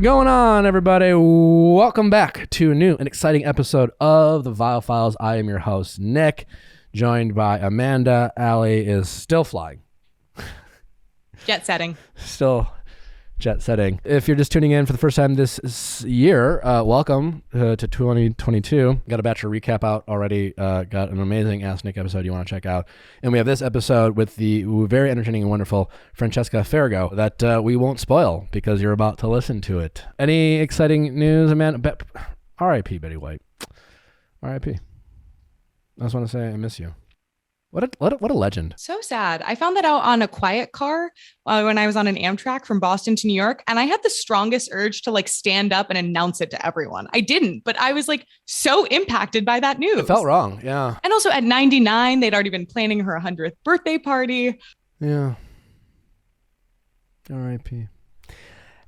going on, everybody? Welcome back to a new and exciting episode of the Viall Files. I am your host, Nick, joined by Amanda. Allie is still flying. Jet setting. Still jet setting. If you're just tuning in for the first time this year, welcome to 2022. Got a Bachelor recap out already. Got an amazing Ask Nick episode you want to check out. And we have this episode with the very entertaining and wonderful Francesca Farago that we won't spoil because you're about to listen to it. Any exciting news, Amanda? R.I.P. Betty White. R.I.P. I just want to say I miss you. What a legend. So sad. I found that out on a quiet car when I was on an Amtrak from Boston to New York. And I had the strongest urge to stand up and announce it to everyone. I didn't, but I was so impacted by that news. It felt wrong. Yeah. And also at 99, they'd already been planning her 100th birthday party. Yeah. R.I.P.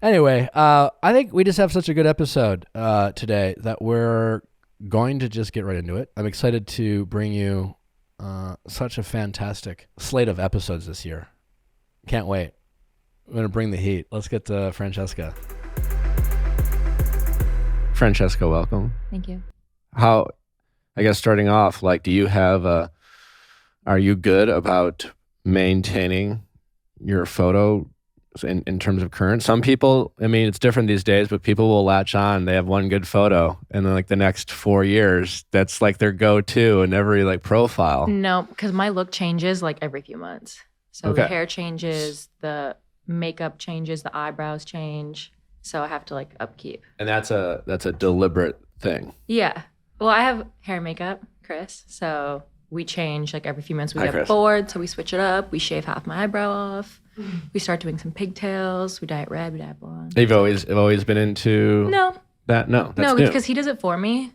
Anyway, I think we just have such a good episode today that we're going to just get right into it. I'm excited to bring you such a fantastic slate of episodes this year. Can't wait. I'm going to bring the heat. Let's get to Francesca. Francesca, welcome. Thank you. How, I guess starting off, do you have are you good about maintaining your photo in terms of current? Some people, I mean, it's different these days, but people will latch on. They have one good photo, and then the next 4 years, that's their go-to in every profile. No, because my look changes every few months. So the hair changes, the makeup changes, the eyebrows change. So I have to upkeep. And that's a deliberate thing. Yeah. Well, I have hair and makeup, Chris. So we change every few months. We get Chris. bored, so we switch it up. We shave half my eyebrow off. We start doing some pigtails. We dye it red. We dye it blonde. You've always been into that? No, that's new. Because he does it for me.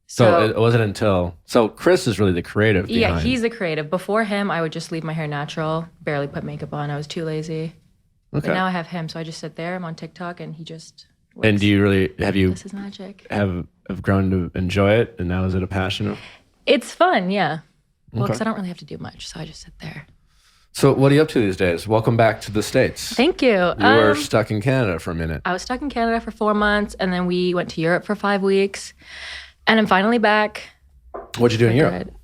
So it wasn't until... So Chris is really the creative behind. Yeah, he's the creative. Before him, I would just leave my hair natural, barely put makeup on. I was too lazy. Okay. But now I have him, so I just sit there. I'm on TikTok, and he just works. And do you really... This is magic. Have grown to enjoy it, and now is it a passion? It's fun, yeah. Well, because I don't really have to do much, so I just sit there. So what are you up to these days? Welcome back to the States. Thank you. You were stuck in Canada for a minute. I was stuck in Canada for 4 months, and then we went to Europe for 5 weeks, and I'm finally back. What'd you do in Europe?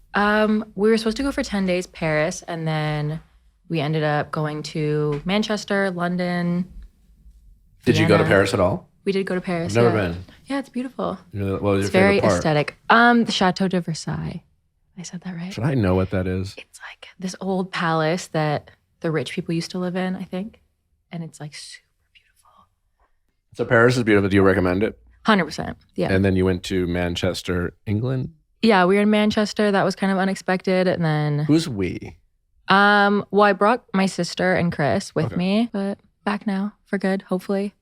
We were supposed to go for 10 days, Paris, and then we ended up going to Manchester, London, Did Vienna. you go to Paris at all? We did go to Paris. I've never been. Yeah, it's beautiful. What was It's your very favorite part? aesthetic. The Chateau de Versailles. I said that right? Should I know what that is? It's this old palace that the rich people used to live in, I think. And it's super beautiful. So Paris is beautiful. Do you recommend it? 100%. Yeah. And then you went to Manchester, England? Yeah, we were in Manchester. That was kind of unexpected. And then... Who's we? Well, I brought my sister and Chris with me, but back now for good, hopefully.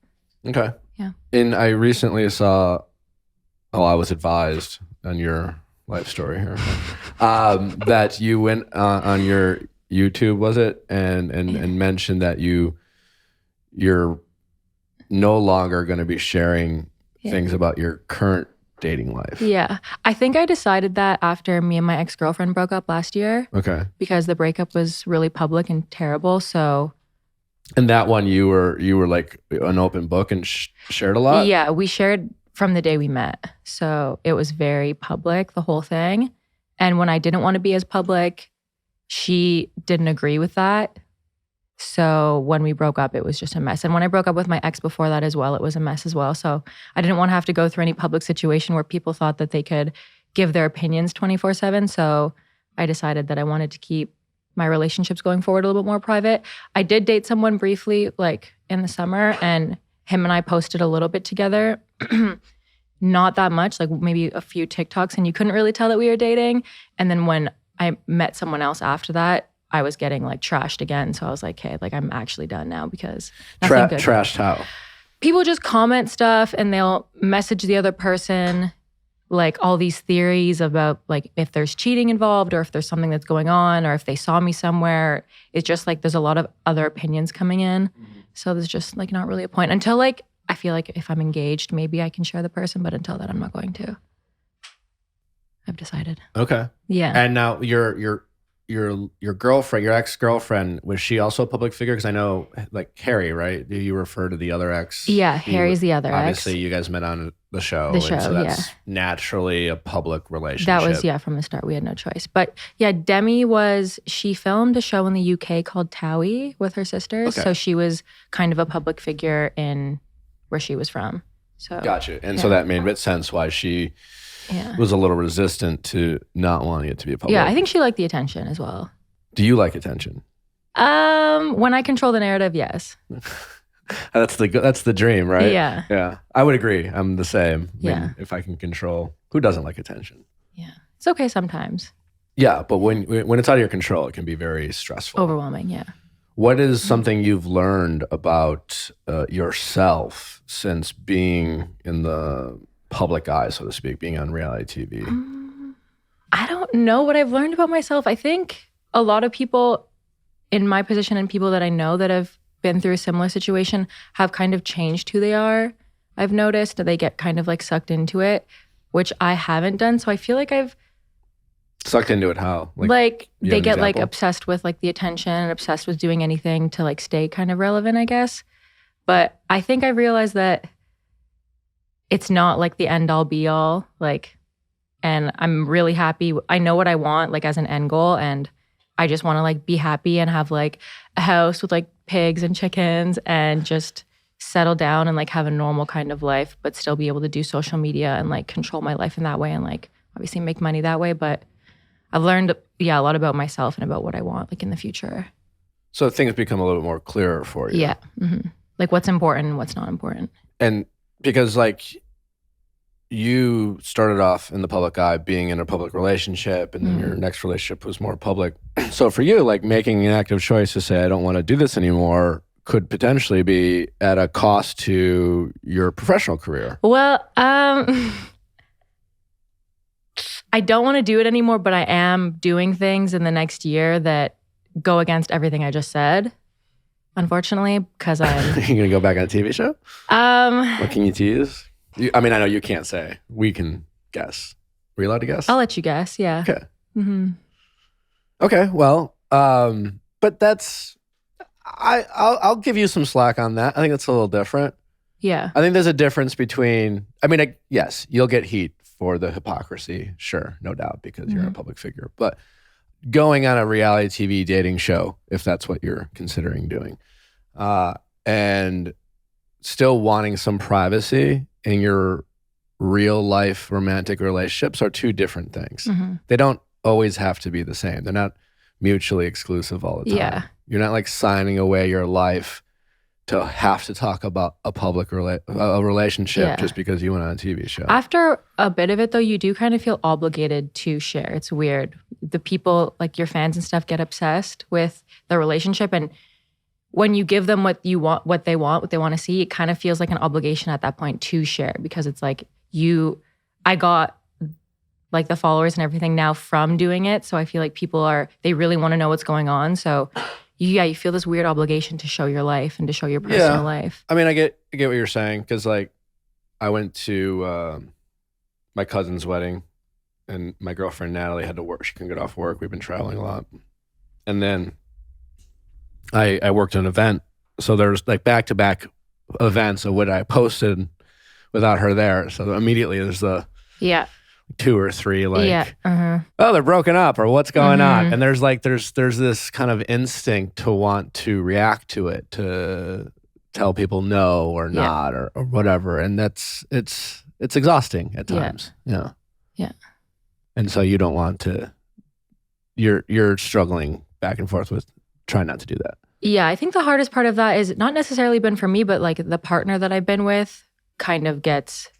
Okay. Yeah. And I recently saw... Oh, I was advised on your life story here. That you went on your YouTube, was it? And mentioned that you're no longer going to be sharing things about your current dating life. Yeah. I think I decided that after me and my ex-girlfriend broke up last year. Okay. Because the breakup was really public and terrible. So. And that one you were an open book and shared a lot? Yeah, we shared from the day we met. So it was very public, the whole thing. And when I didn't want to be as public, she didn't agree with that. So when we broke up, it was just a mess. And when I broke up with my ex before that as well, it was a mess as well. So I didn't want to have to go through any public situation where people thought that they could give their opinions 24/7. So I decided that I wanted to keep my relationships going forward a little bit more private. I did date someone briefly, in the summer, and him and I posted a little bit together. Not that much, maybe a few TikToks, and you couldn't really tell that we were dating. And then when I met someone else after that, I was getting trashed again. So I was like, hey, I'm actually done now because nothing good. Trashed how? People just comment stuff and they'll message the other person all these theories about if there's cheating involved or if there's something that's going on or if they saw me somewhere. It's just there's a lot of other opinions coming in. Mm-hmm. So there's just not really a point until I feel if I'm engaged, maybe I can share the person, but until then I'm not going to. I've decided. Okay. Yeah. And now you're your girlfriend, your ex-girlfriend, was she also a public figure? Because I know, like Harry, right? You refer to the other ex. Yeah, Harry's the other obviously, ex. you guys met on the show. The show, and so that's naturally a public relationship. That was, from the start. We had no choice. But yeah, Demi she filmed a show in the UK called Towie with her sisters. Okay. So she was kind of a public figure in where she was from. So Gotcha. And so that made sense why she was a little resistant to not wanting it to be a public. Yeah, I think she liked the attention as well. Do you like attention? When I control the narrative, yes. That's the dream, right? Yeah. Yeah. I would agree. I'm the same. I Yeah. mean, if I can control, who doesn't like attention? Yeah. It's okay sometimes. Yeah, but when it's out of your control, it can be very stressful. Overwhelming, yeah. What is something you've learned about yourself since being in the public eye, so to speak, being on reality TV? I don't know what I've learned about myself. I think a lot of people in my position and people that I know that have been through a similar situation have kind of changed who they are. I've noticed that they get kind of like sucked into it, which I haven't done. So I feel like I've sucked into it. How? Like you they have an get like example? obsessed with like the attention and obsessed with doing anything to like stay kind of relevant, I guess. But I think I realized that it's not like the end all be all. Like, and I'm really happy. I know what I want like as an end goal, and I just want to like be happy and have like a house with like pigs and chickens and just settle down and like have a normal kind of life, but still be able to do social media and like control my life in that way and like obviously make money that way. But I've learned, a lot about myself and about what I want like in the future. So things become a little bit more clearer for you. Yeah. Mm-hmm. Like what's important and what's not important. And because like you started off in the public eye being in a public relationship, and then your next relationship was more public. So for you, like making an active choice to say, I don't want to do this anymore, could potentially be at a cost to your professional career. Well, I don't want to do it anymore, but I am doing things in the next year that go against everything I just said, unfortunately, because I'm... You're going to go back on a TV show? What can you tease? I mean, I know you can't say. We can guess. Are we allowed to guess? I'll let you guess, yeah. Okay. Mm-hmm. Okay, well, but that's... I'll give you some slack on that. I think that's a little different. Yeah. I think there's a difference between... I mean, yes, you'll get heat for the hypocrisy. Sure, no doubt, because you're a public figure. But going on a reality TV dating show, if that's what you're considering doing, and still wanting some privacy in your real life romantic relationships are two different things. Mm-hmm. They don't always have to be the same. They're not mutually exclusive all the time. Yeah. You're not like signing away your life to have to talk about a public relationship just because you went on a TV show. After a bit of it, though, you do kind of feel obligated to share. It's weird. The people, like your fans and stuff, get obsessed with the relationship. And when you give them what they want to see, it kind of feels like an obligation at that point to share, because it's like I got like the followers and everything now from doing it. So I feel like they really want to know what's going on. So you feel this weird obligation to show your life and to show your personal life. I mean, I get what you're saying, because like I went to my cousin's wedding, and my girlfriend Natalie had to work. She couldn't get off work. We've been traveling a lot. And then I worked an event. So there's like back-to-back events of what I posted without her there. So immediately there's the 2 or 3 like, oh, they're broken up, or what's going on? And there's this kind of instinct to want to react to it, to tell people no or not or whatever. And it's exhausting at times. Yeah. And so you don't want to, you're struggling back and forth with trying not to do that. Yeah, I think the hardest part of that is not necessarily been for me, but like the partner that I've been with kind of gets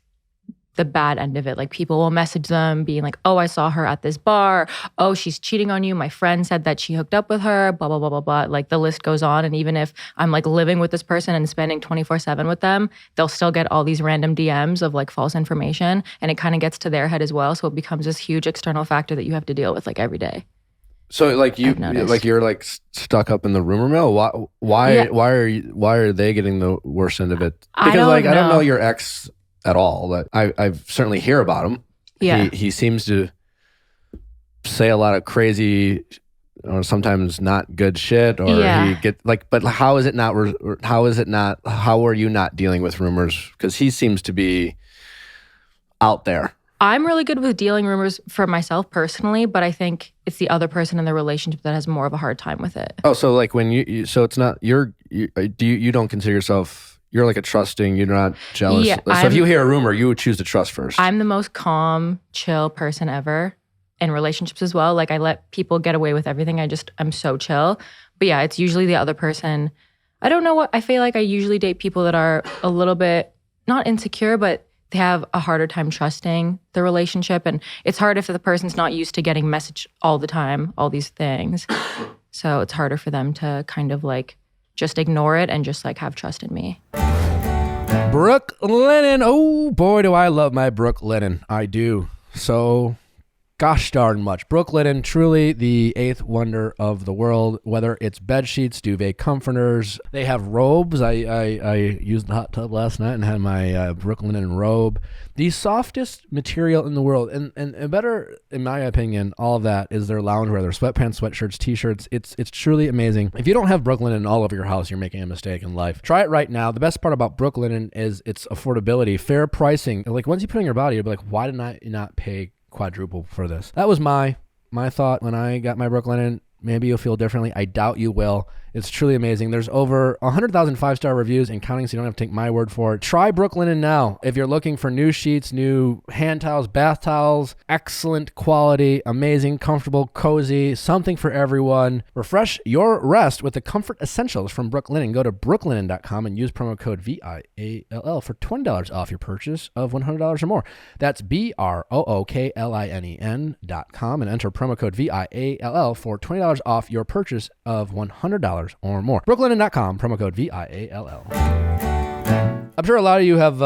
the bad end of it. Like people will message them being like, oh, I saw her at this bar. Oh, she's cheating on you. My friend said that she hooked up with her, blah, blah, blah, blah, blah. Like the list goes on. And even if I'm like living with this person and spending 24/7 with them, they'll still get all these random DMs of like false information. And it kind of gets to their head as well. So it becomes this huge external factor that you have to deal with like every day. So like you're like stuck up in the rumor mill. Why are they getting the worst end of it? Because I don't know your ex at all. That I certainly hear about him. Yeah. He seems to say a lot of crazy or sometimes not good shit, or Yeah. he get like. But how is it not? How is it not? How are you not dealing with rumors? Because he seems to be out there. I'm really good with dealing rumors for myself personally, but I think it's the other person in the relationship that has more of a hard time with it. Oh, so like when so it's not you don't consider yourself, you're like a trusting, you're not jealous. Yeah, So if you hear a rumor, you would choose to trust first. I'm the most calm, chill person ever in relationships as well. Like I let people get away with everything. I'm so chill. But yeah, it's usually the other person. I don't know what, I feel like I usually date people that are a little bit, not insecure, but they have a harder time trusting the relationship. And it's hard if the person's not used to getting messaged all the time, all these things. So it's harder for them to kind of like just ignore it and just like have trust in me. Brooke Linen. Oh boy, do I love my Brooke Linen. I do. So gosh darn much. Brooke Linen, truly the eighth wonder of the world, whether it's bed sheets, duvet comforters. They have robes. I used the hot tub last night and had my Brooke Linen robe. The softest material in the world. And better, in my opinion, all of that is their loungewear, their sweatpants, sweatshirts, t-shirts. It's truly amazing. If you don't have Brooke Linen all over your house, you're making a mistake in life. Try it right now. The best part about Brooke Linen is its affordability, fair pricing. Like once you put it on your body, you'll be like, why did I not pay quadruple for this? That was my thought when I got my Brooke Linen. Maybe you'll feel differently. I doubt you will. It's truly amazing. There's over 100,000 5-star reviews and counting, so you don't have to take my word for it. Try Brooke Linen now. If you're looking for new sheets, new hand towels, bath towels, excellent quality, amazing, comfortable, cozy, something for everyone. Refresh your rest with the comfort essentials from Brooke Linen. Go to brooklinen.com and use promo code VIALL for $20 off your purchase of $100 or more. That's BROOKLINEN.com and enter promo code VIALL for $20 off your purchase of $100 or more. brooklinen.com, promo code VIALL. I'm sure a lot of you have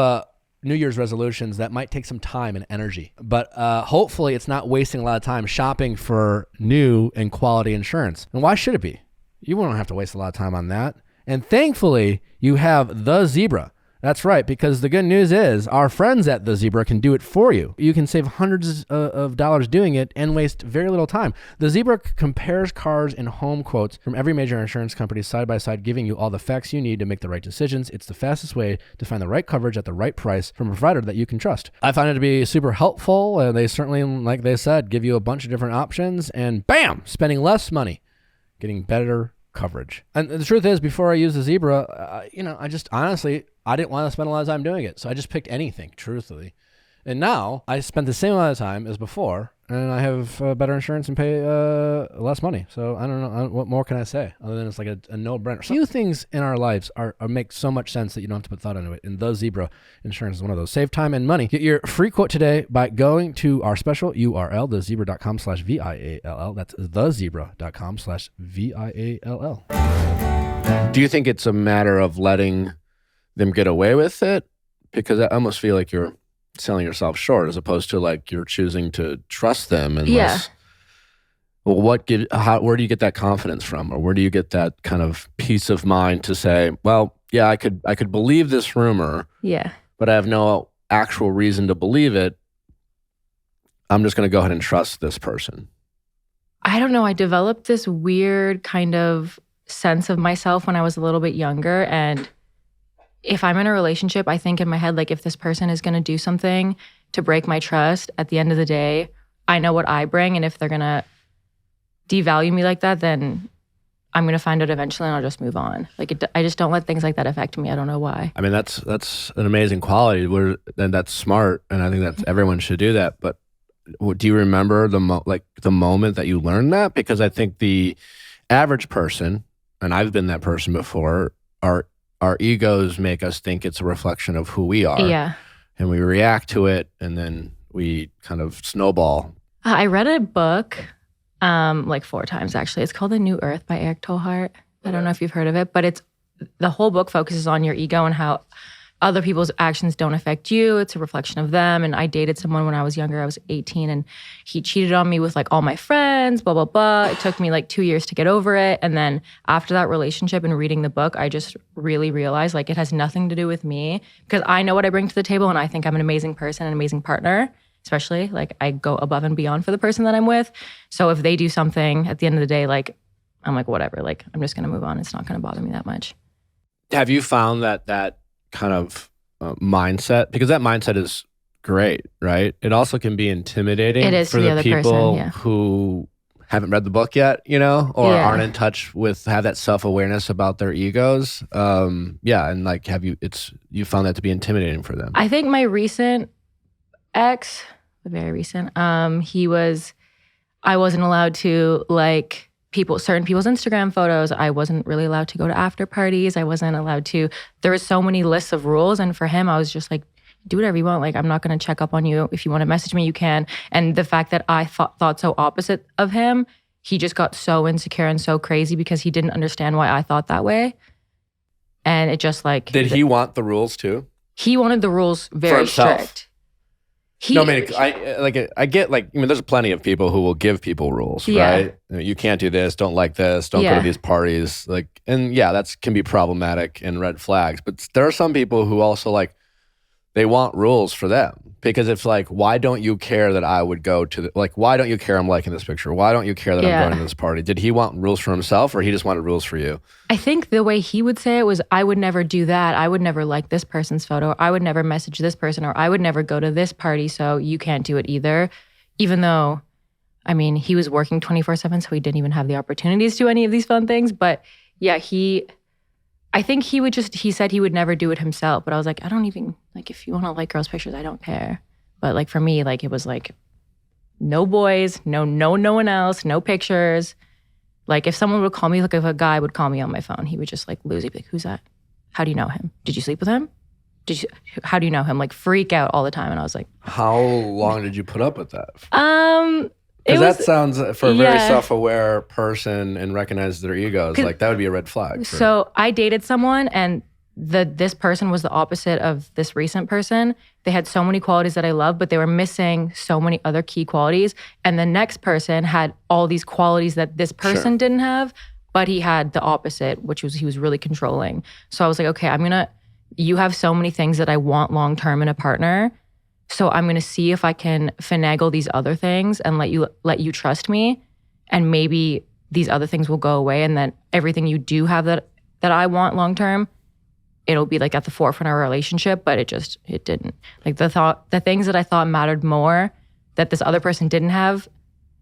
New Year's resolutions that might take some time and energy, but hopefully it's not wasting a lot of time shopping for new and quality insurance. And why should it be? You won't have to waste a lot of time on that. And thankfully, you have The Zebra. That's right, because the good news is our friends at The Zebra can do it for you. You can save hundreds of dollars doing it and waste very little time. The Zebra compares cars and home quotes from every major insurance company side by side, giving you all the facts you need to make the right decisions. It's the fastest way to find the right coverage at the right price from a provider that you can trust. I find it to be super helpful, and they certainly, like they said, give you a bunch of different options, and bam, spending less money, getting better coverage. And the truth is, before I used the Zebra, I just honestly, I didn't want to spend a lot of time doing it. So I just picked anything, truthfully. And now I spend the same amount of time as before, and I have better insurance and pay less money. So I don't know. What more can I say other than it's like a no-brainer? Few things in our lives make so much sense that you don't have to put thought into it. And The Zebra insurance is one of those. Save time and money. Get your free quote today by going to our special URL, thezebra.com/VIALL. That's thezebra.com/VIALL. Do you think it's a matter of letting them get away with it? Because I almost feel like you're selling yourself short as opposed to like you're choosing to trust them. Unless, well, where do you get that confidence from? Or where do you get that kind of peace of mind to say, well, yeah, I could believe this rumor, but I have no actual reason to believe it. I'm just going to go ahead and trust this person. I don't know. I developed this weird kind of sense of myself when I was a little bit younger, and if I'm in a relationship, I think in my head, like if this person is going to do something to break my trust, at the end of the day, I know what I bring. And if they're going to devalue me like that, then I'm going to find out eventually and I'll just move on. Like I just don't let things like that affect me. I don't know why. I mean, that's an amazing quality, and that's smart. And I think that everyone should do that. But do you remember the moment that you learned that? Because I think the average person, and I've been that person before, our egos make us think it's a reflection of who we are. Yeah. And we react to it, and then we kind of snowball. I read a book like 4 times, actually. It's called The New Earth by Eric Tolhart. I don't know if you've heard of it, but the whole book focuses on your ego and how other people's actions don't affect you. It's a reflection of them. And I dated someone when I was younger. I was 18, and he cheated on me with like all my friends, blah, blah, blah. It took me like 2 years to get over it. And then after that relationship and reading the book, I just really realized like it has nothing to do with me, because I know what I bring to the table and I think I'm an amazing person, an amazing partner. especially. Like I go above and beyond for the person that I'm with. So if they do something at the end of the day, like I'm like, whatever, like I'm just going to move on. It's not going to bother me that much. Have you found that kind of mindset, because that mindset is great, right? It also can be intimidating It is for to the the other people person, yeah. who haven't read the book yet, or Yeah. aren't in touch with, have that self-awareness about their egos. And like, you found that to be intimidating for them? I think my recent ex, very recent, I wasn't allowed to like certain people's Instagram photos. I wasn't really allowed to go to after parties. I wasn't allowed to, there were so many lists of rules. And for him, I was just like, do whatever you want. Like, I'm not going to check up on you. If you want to message me, you can. And the fact that I thought so opposite of him, he just got so insecure and so crazy because he didn't understand why I thought that way. And it just like... Did he want the rules too? He wanted the rules very himself? strict. No, I mean, I get like, there's plenty of people who will give people rules, right? You can't do this, don't like this, don't go to these parties. Like, and that can be problematic and red flags. But there are some people who also like, they want rules for them, because it's like, why don't you care that I would go to why don't you care I'm liking this picture? Why don't you care that I'm going to this party? Did he want rules for himself, or he just wanted rules for you? I think the way he would say it was, I would never do that. I would never like this person's photo. Or I would never message this person, or I would never go to this party. So you can't do it either. Even though, I mean, he was working 24/7, so he didn't even have the opportunities to do any of these fun things. But yeah, I think he said he would never do it himself. But I was like, I don't even, like, if you want to like girls' pictures, I don't care. But like for me, like it was like, no boys, no one else, no pictures. Like if someone would call me, like if a guy would call me on my phone, he would just like lose. He'd be like, who's that? How do you know him? Did you sleep with him? How do you know him? Like freak out all the time. And I was like, how long did you put up with that? Because that sounds, for a very self-aware person and recognize their egos, like that would be a red flag. So I dated someone, and this person was the opposite of this recent person. They had so many qualities that I love, but they were missing so many other key qualities. And the next person had all these qualities that this person didn't have, but he had the opposite, which was he was really controlling. So I was like, okay, you have so many things that I want long-term in a partner. So I'm going to see if I can finagle these other things and let you trust me. And maybe these other things will go away. And then everything you do have that I want long-term, it'll be like at the forefront of our relationship. But it didn't. Like the things that I thought mattered more that this other person didn't have,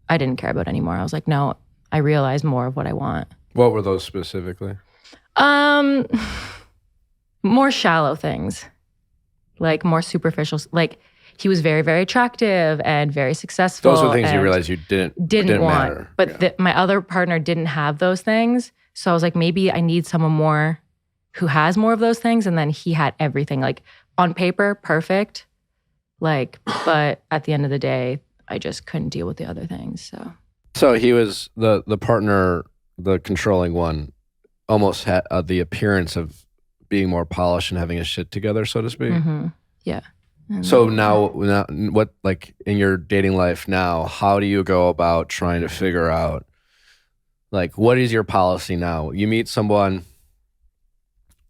I didn't care about anymore. I was like, no, I realized more of what I want. What were those specifically? More shallow things, like more superficial, like he was very, very attractive and very successful. Those were things you realized you didn't want. Matter. But my other partner didn't have those things. So I was like, maybe I need someone more who has more of those things. And then he had everything, like on paper, perfect. Like, but at the end of the day, I just couldn't deal with the other things. So he was the partner, the controlling one, almost had the appearance of being more polished and having his shit together, so to speak. Mm-hmm. Yeah. So now, what, like in your dating life now, how do you go about trying to figure out, like, what is your policy now? You meet someone,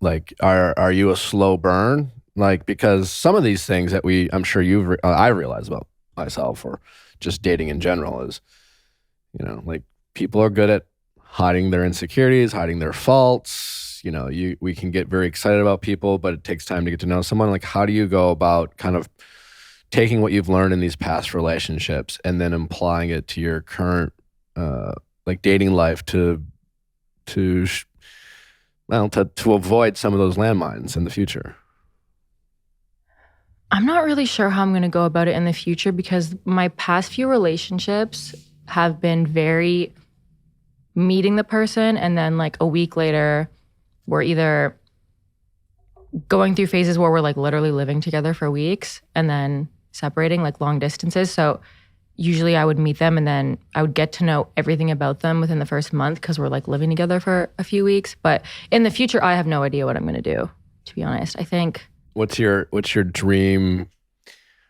like, are you a slow burn? Like, because some of these things that I'm sure I realize about myself, or just dating in general, is, like, people are good at hiding their insecurities, hiding their faults. We can get very excited about people, but it takes time to get to know someone. Like, how do you go about kind of taking what you've learned in these past relationships and then applying it to your current, like, dating life to avoid some of those landmines in the future? I'm not really sure how I'm going to go about it in the future, because my past few relationships have been very meeting the person, and then like a week later, we're either going through phases where we're like literally living together for weeks and then separating, like long distances. So usually I would meet them and then I would get to know everything about them within the first month, because we're like living together for a few weeks. But in the future, I have no idea what I'm going to do, to be honest. I think. What's your dream?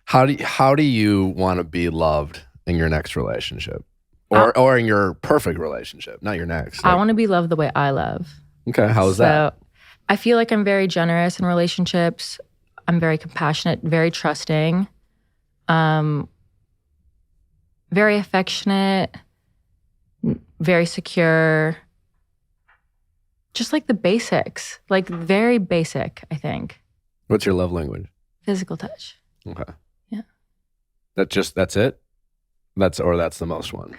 How do you want to be loved in your next relationship, or in your perfect relationship, not your next? I want to be loved the way I love. Okay, how is that? I feel like I'm very generous in relationships. I'm very compassionate, very trusting. Very affectionate, very secure. Just like the basics, like very basic, I think. What's your love language? Physical touch. Okay. Yeah. That's it? That's the most one.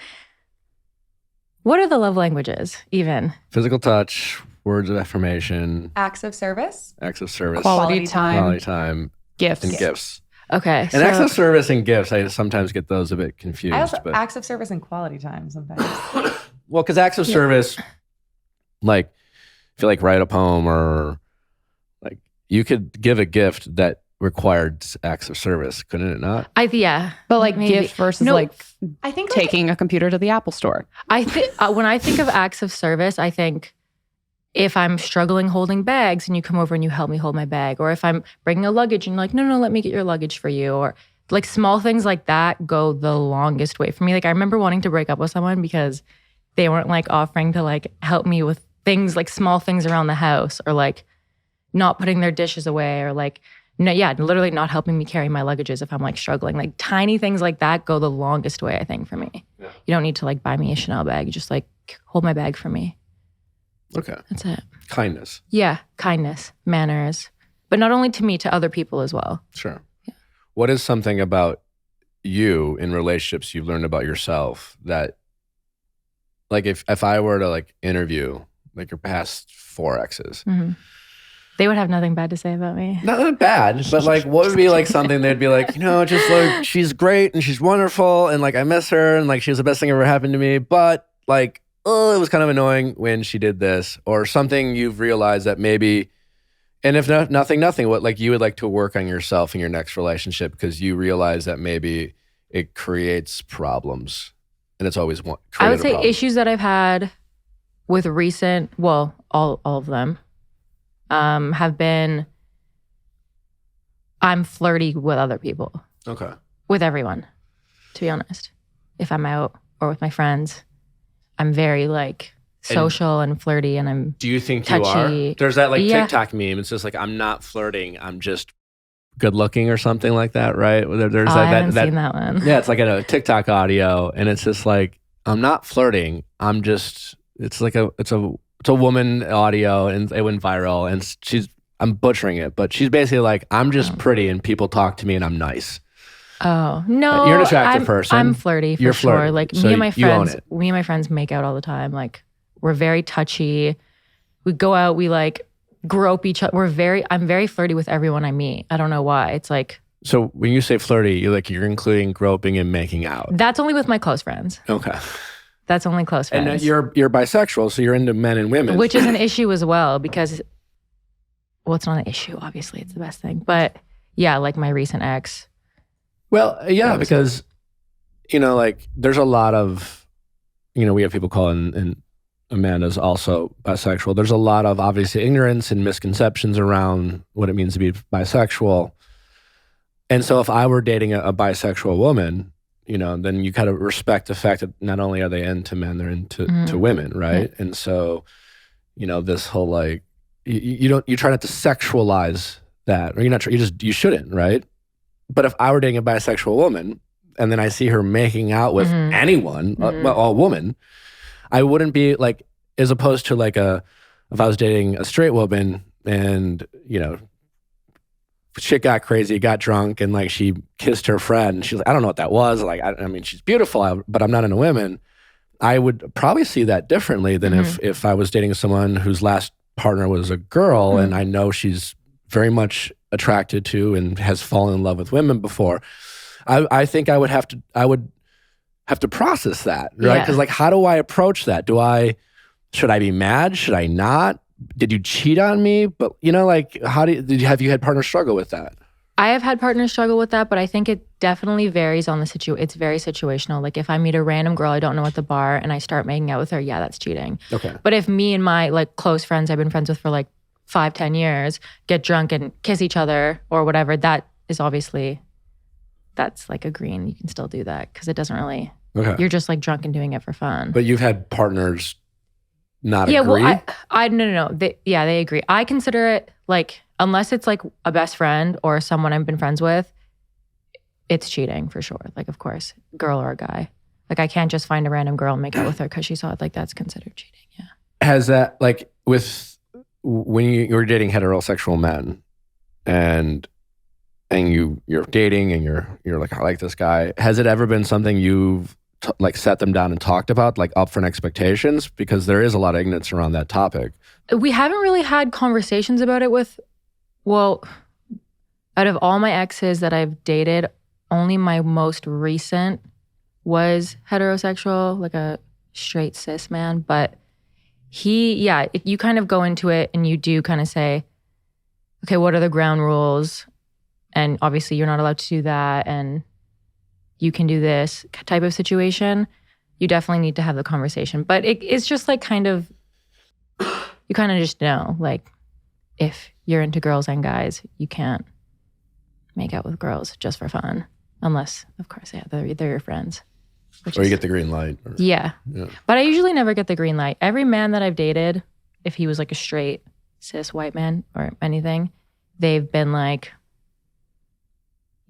What are the love languages even? Physical touch, words of affirmation, Acts of service, Quality time, gifts. and gifts. Okay. And acts of service and gifts, I sometimes get those a bit confused. I also but acts of service and quality time sometimes. well, because acts of service, like if you like write a poem or like you could give a gift that required acts of service, couldn't it not? Yeah. But like Maybe. gift versus No, like I think taking a computer to the Apple store. I think when I think of acts of service, I think if I'm struggling holding bags and you come over and you help me hold my bag, or if I'm bringing a luggage and you're like, no, let me get your luggage for you, or like small things like that go the longest way for me. Like I remember wanting to break up with someone because they weren't like offering to like help me with things like small things around the house, or like not putting their dishes away, or like literally not helping me carry my luggages if I'm like struggling. Like tiny things like that go the longest way, I think, for me. Yeah. You don't need to like buy me a Chanel bag. You just like hold my bag for me. Okay. That's it. Kindness. Yeah, kindness, manners, but not only to me, to other people as well. Sure. Yeah. What is something about you in relationships you've learned about yourself that, like, if I were to like interview like your past 4 exes, they would have nothing bad to say about me. not bad, but like, what would be like something they'd be like, just like she's great and she's wonderful and like I miss her and like she was the best thing ever happened to me, but like, oh, it was kind of annoying when she did this, or something you've realized that maybe, and if nothing, what like you would like to work on yourself in your next relationship because you realize that maybe it creates problems and it's always one. I would say issues that I've had with all of them have been, I'm flirty with other people. Okay. With everyone, to be honest. If I'm out or with my friends, I'm very like social and flirty, and I'm Do you think touchy. you are? There's that like TikTok meme. It's just like, I'm not flirting. I'm just good looking or something like that, right? There's I haven't seen that one. Yeah, it's like a TikTok audio, and it's just like, I'm not flirting. I'm just. It's a woman audio, and it went viral, and I'm butchering it, but she's basically like, I'm just pretty, and people talk to me, and I'm nice. Oh no, you're an attractive person. I'm flirty for You're sure. flirty, Like so me and my you own friends, it. make out all the time. Like we're very touchy. We go out, we like grope each other. I'm very flirty with everyone I meet. I don't know why. It's like. So when you say flirty, you're including groping and making out. That's only with my close friends. Okay. That's only close friends. And you're bisexual, so you're into men and women. Which is an issue as well because, well, it's not an issue, obviously. It's the best thing. But yeah, like my recent ex. Well, yeah, because, like there's a lot of, we have people calling, and Amanda's also bisexual. There's a lot of obviously ignorance and misconceptions around what it means to be bisexual. And so if I were dating a bisexual woman, then you kind of respect the fact that not only are they into men, they're into to women, right? Yeah. And so, this whole like, you try not to sexualize that, or you shouldn't, right? But if I were dating a bisexual woman and then I see her making out with anyone, a woman, I wouldn't be like, as opposed to like if I was dating a straight woman and, shit got crazy, got drunk, and like she kissed her friend. And she's like, I don't know what that was. Like, I mean, she's beautiful, but I'm not into women. I would probably see that differently than if I was dating someone whose last partner was a girl and I know she's very much attracted to and has fallen in love with women before. I think I would have to process that, right? Because like, how do I approach that? Should I be mad? Should I not? Did you cheat on me? But like, have you had partners struggle with that? I have had partners struggle with that, but I think it definitely varies on the situation. It's very situational. Like if I meet a random girl I don't know at the bar and I start making out with her, yeah, that's cheating. Okay. But if me and my like close friends I've been friends with for like 5-10 years get drunk and kiss each other or whatever, that is obviously, that's like agreeing. You can still do that because it doesn't really, you're just like drunk and doing it for fun. But you've had partners not agree? Well, no. They agree. I consider it like, unless it's like a best friend or someone I've been friends with, it's cheating for sure. Like, of course, girl or a guy. Like, I can't just find a random girl and make out with her because she saw it. Like, that's considered cheating. Yeah. Has that, like, when you're dating heterosexual men and you're dating and you're like, I like this guy, has it ever been something you've like set them down and talked about, like upfront expectations? Because there is a lot of ignorance around that topic. We haven't really had conversations about it well, out of all my exes that I've dated, only my most recent was heterosexual, like a straight cis man. But you kind of go into it and you do kind of say, okay, what are the ground rules? And obviously you're not allowed to do that. And you can do this type of situation. You definitely need to have the conversation. But it's just like you kind of just know, like, if you're into girls and guys, you can't make out with girls just for fun. Unless, of course, they're your friends. Or you get the green light. Yeah. But I usually never get the green light. Every man that I've dated, if he was like a straight cis white man or anything, they've been like,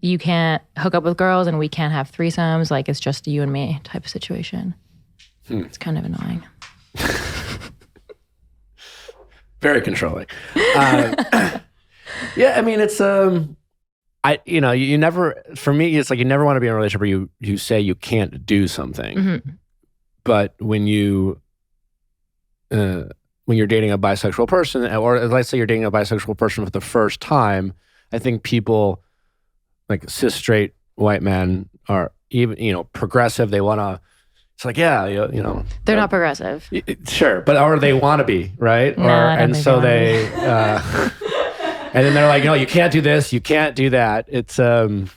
you can't hook up with girls and we can't have threesomes. Like, it's just you and me type of situation. It's kind of annoying. Very controlling. Yeah, I mean, it's you never. For me, it's like you never want to be in a relationship where you say you can't do something, Mm-hmm. but when you're dating a bisexual person, or let's say you're dating a bisexual person for the first time, I think people like cis straight white men are even progressive. They want to. It's like, yeah. They're not progressive. Sure, or they want to be, right? And then they're like, no, you can't do this, you can't do that. It's I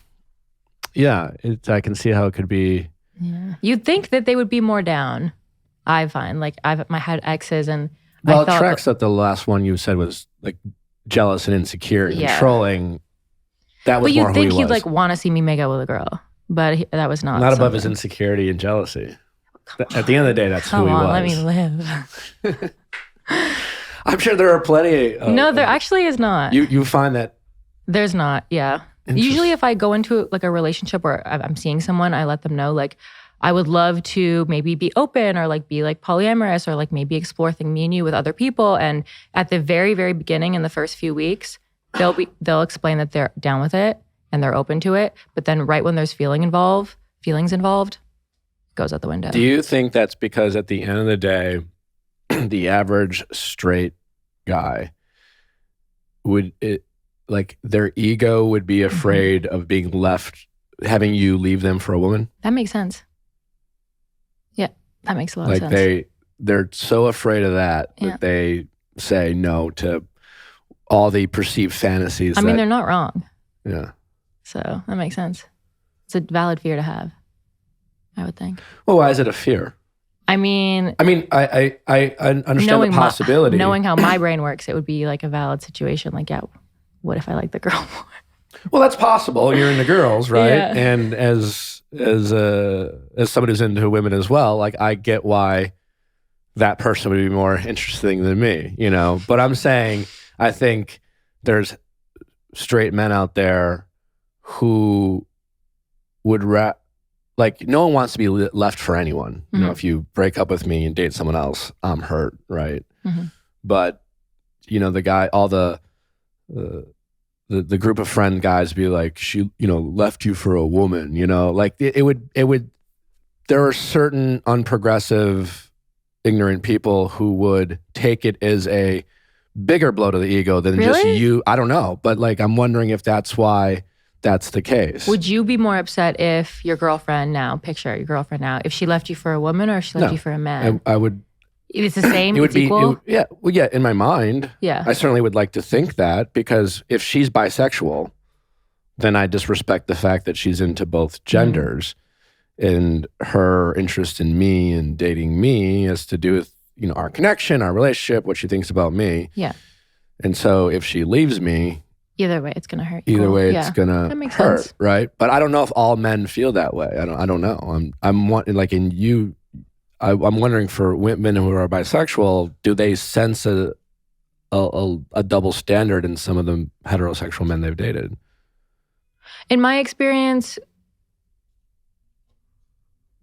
can see how it could be. Yeah. You'd think that they would be more down. I find, like, I had exes and Well, I thought, it tracks that the last one you said was like jealous and insecure and controlling. That was but more you'd who he think he'd was. like want to see me make out with a girl, but that was not above his something. insecurity and jealousy. At the end of the day, that's Come who he on, was. let me live. I'm sure there are plenty. No, there actually is not. You find that There's not. Yeah. Usually, if I go into like a relationship where I'm seeing someone, I let them know, like, I would love to maybe be open or like be like polyamorous or like maybe explore me and you with other people. And at the very, very beginning, in the first few weeks, they'll explain that they're down with it and they're open to it. But then right when there's feelings involved, goes out the window. Do you think that's because at the end of the day, the average straight guy their ego would be afraid of being left, having you leave them for a woman? That makes sense. Yeah, that makes a lot of sense. Like they're so afraid of that that they say no to all the perceived fantasies. I mean, they're not wrong. Yeah. So that makes sense. It's a valid fear to have, I would think. Well, why is it a fear? I mean, I understand the possibility. Knowing how my brain works, it would be like a valid situation. Like, yeah, what if I like the girl more? Well, that's possible. You're into girls, right? Yeah. And as somebody who's into women as well, like, I get why that person would be more interesting than me, But I'm saying, I think there's straight men out there who would like, no one wants to be left for anyone. Mm-hmm. If you break up with me and date someone else, I'm hurt, right? Mm-hmm. But the guy, all the group of friend guys be like, she left you for a woman, like it would. There are certain unprogressive, ignorant people who would take it as a bigger blow to the ego than just you. I don't know, but like, I'm wondering if that's why that's the case. Would you be more upset if your girlfriend now, if she left you for a woman or if she left you for a man? I would. It's the same. It would it's be equal. in my mind. Yeah. I certainly would like to think that, because if she's bisexual, then I disrespect the fact that she's into both genders, and her interest in me and dating me has to do with our connection, our relationship, what she thinks about me. Yeah. And so if she leaves me, either way, it's gonna hurt. Either way, it's gonna hurt, sense. right? But I don't know if all men feel that way. I don't know. I'm wondering for women who are bisexual, do they sense a double standard in some of the heterosexual men they've dated? In my experience,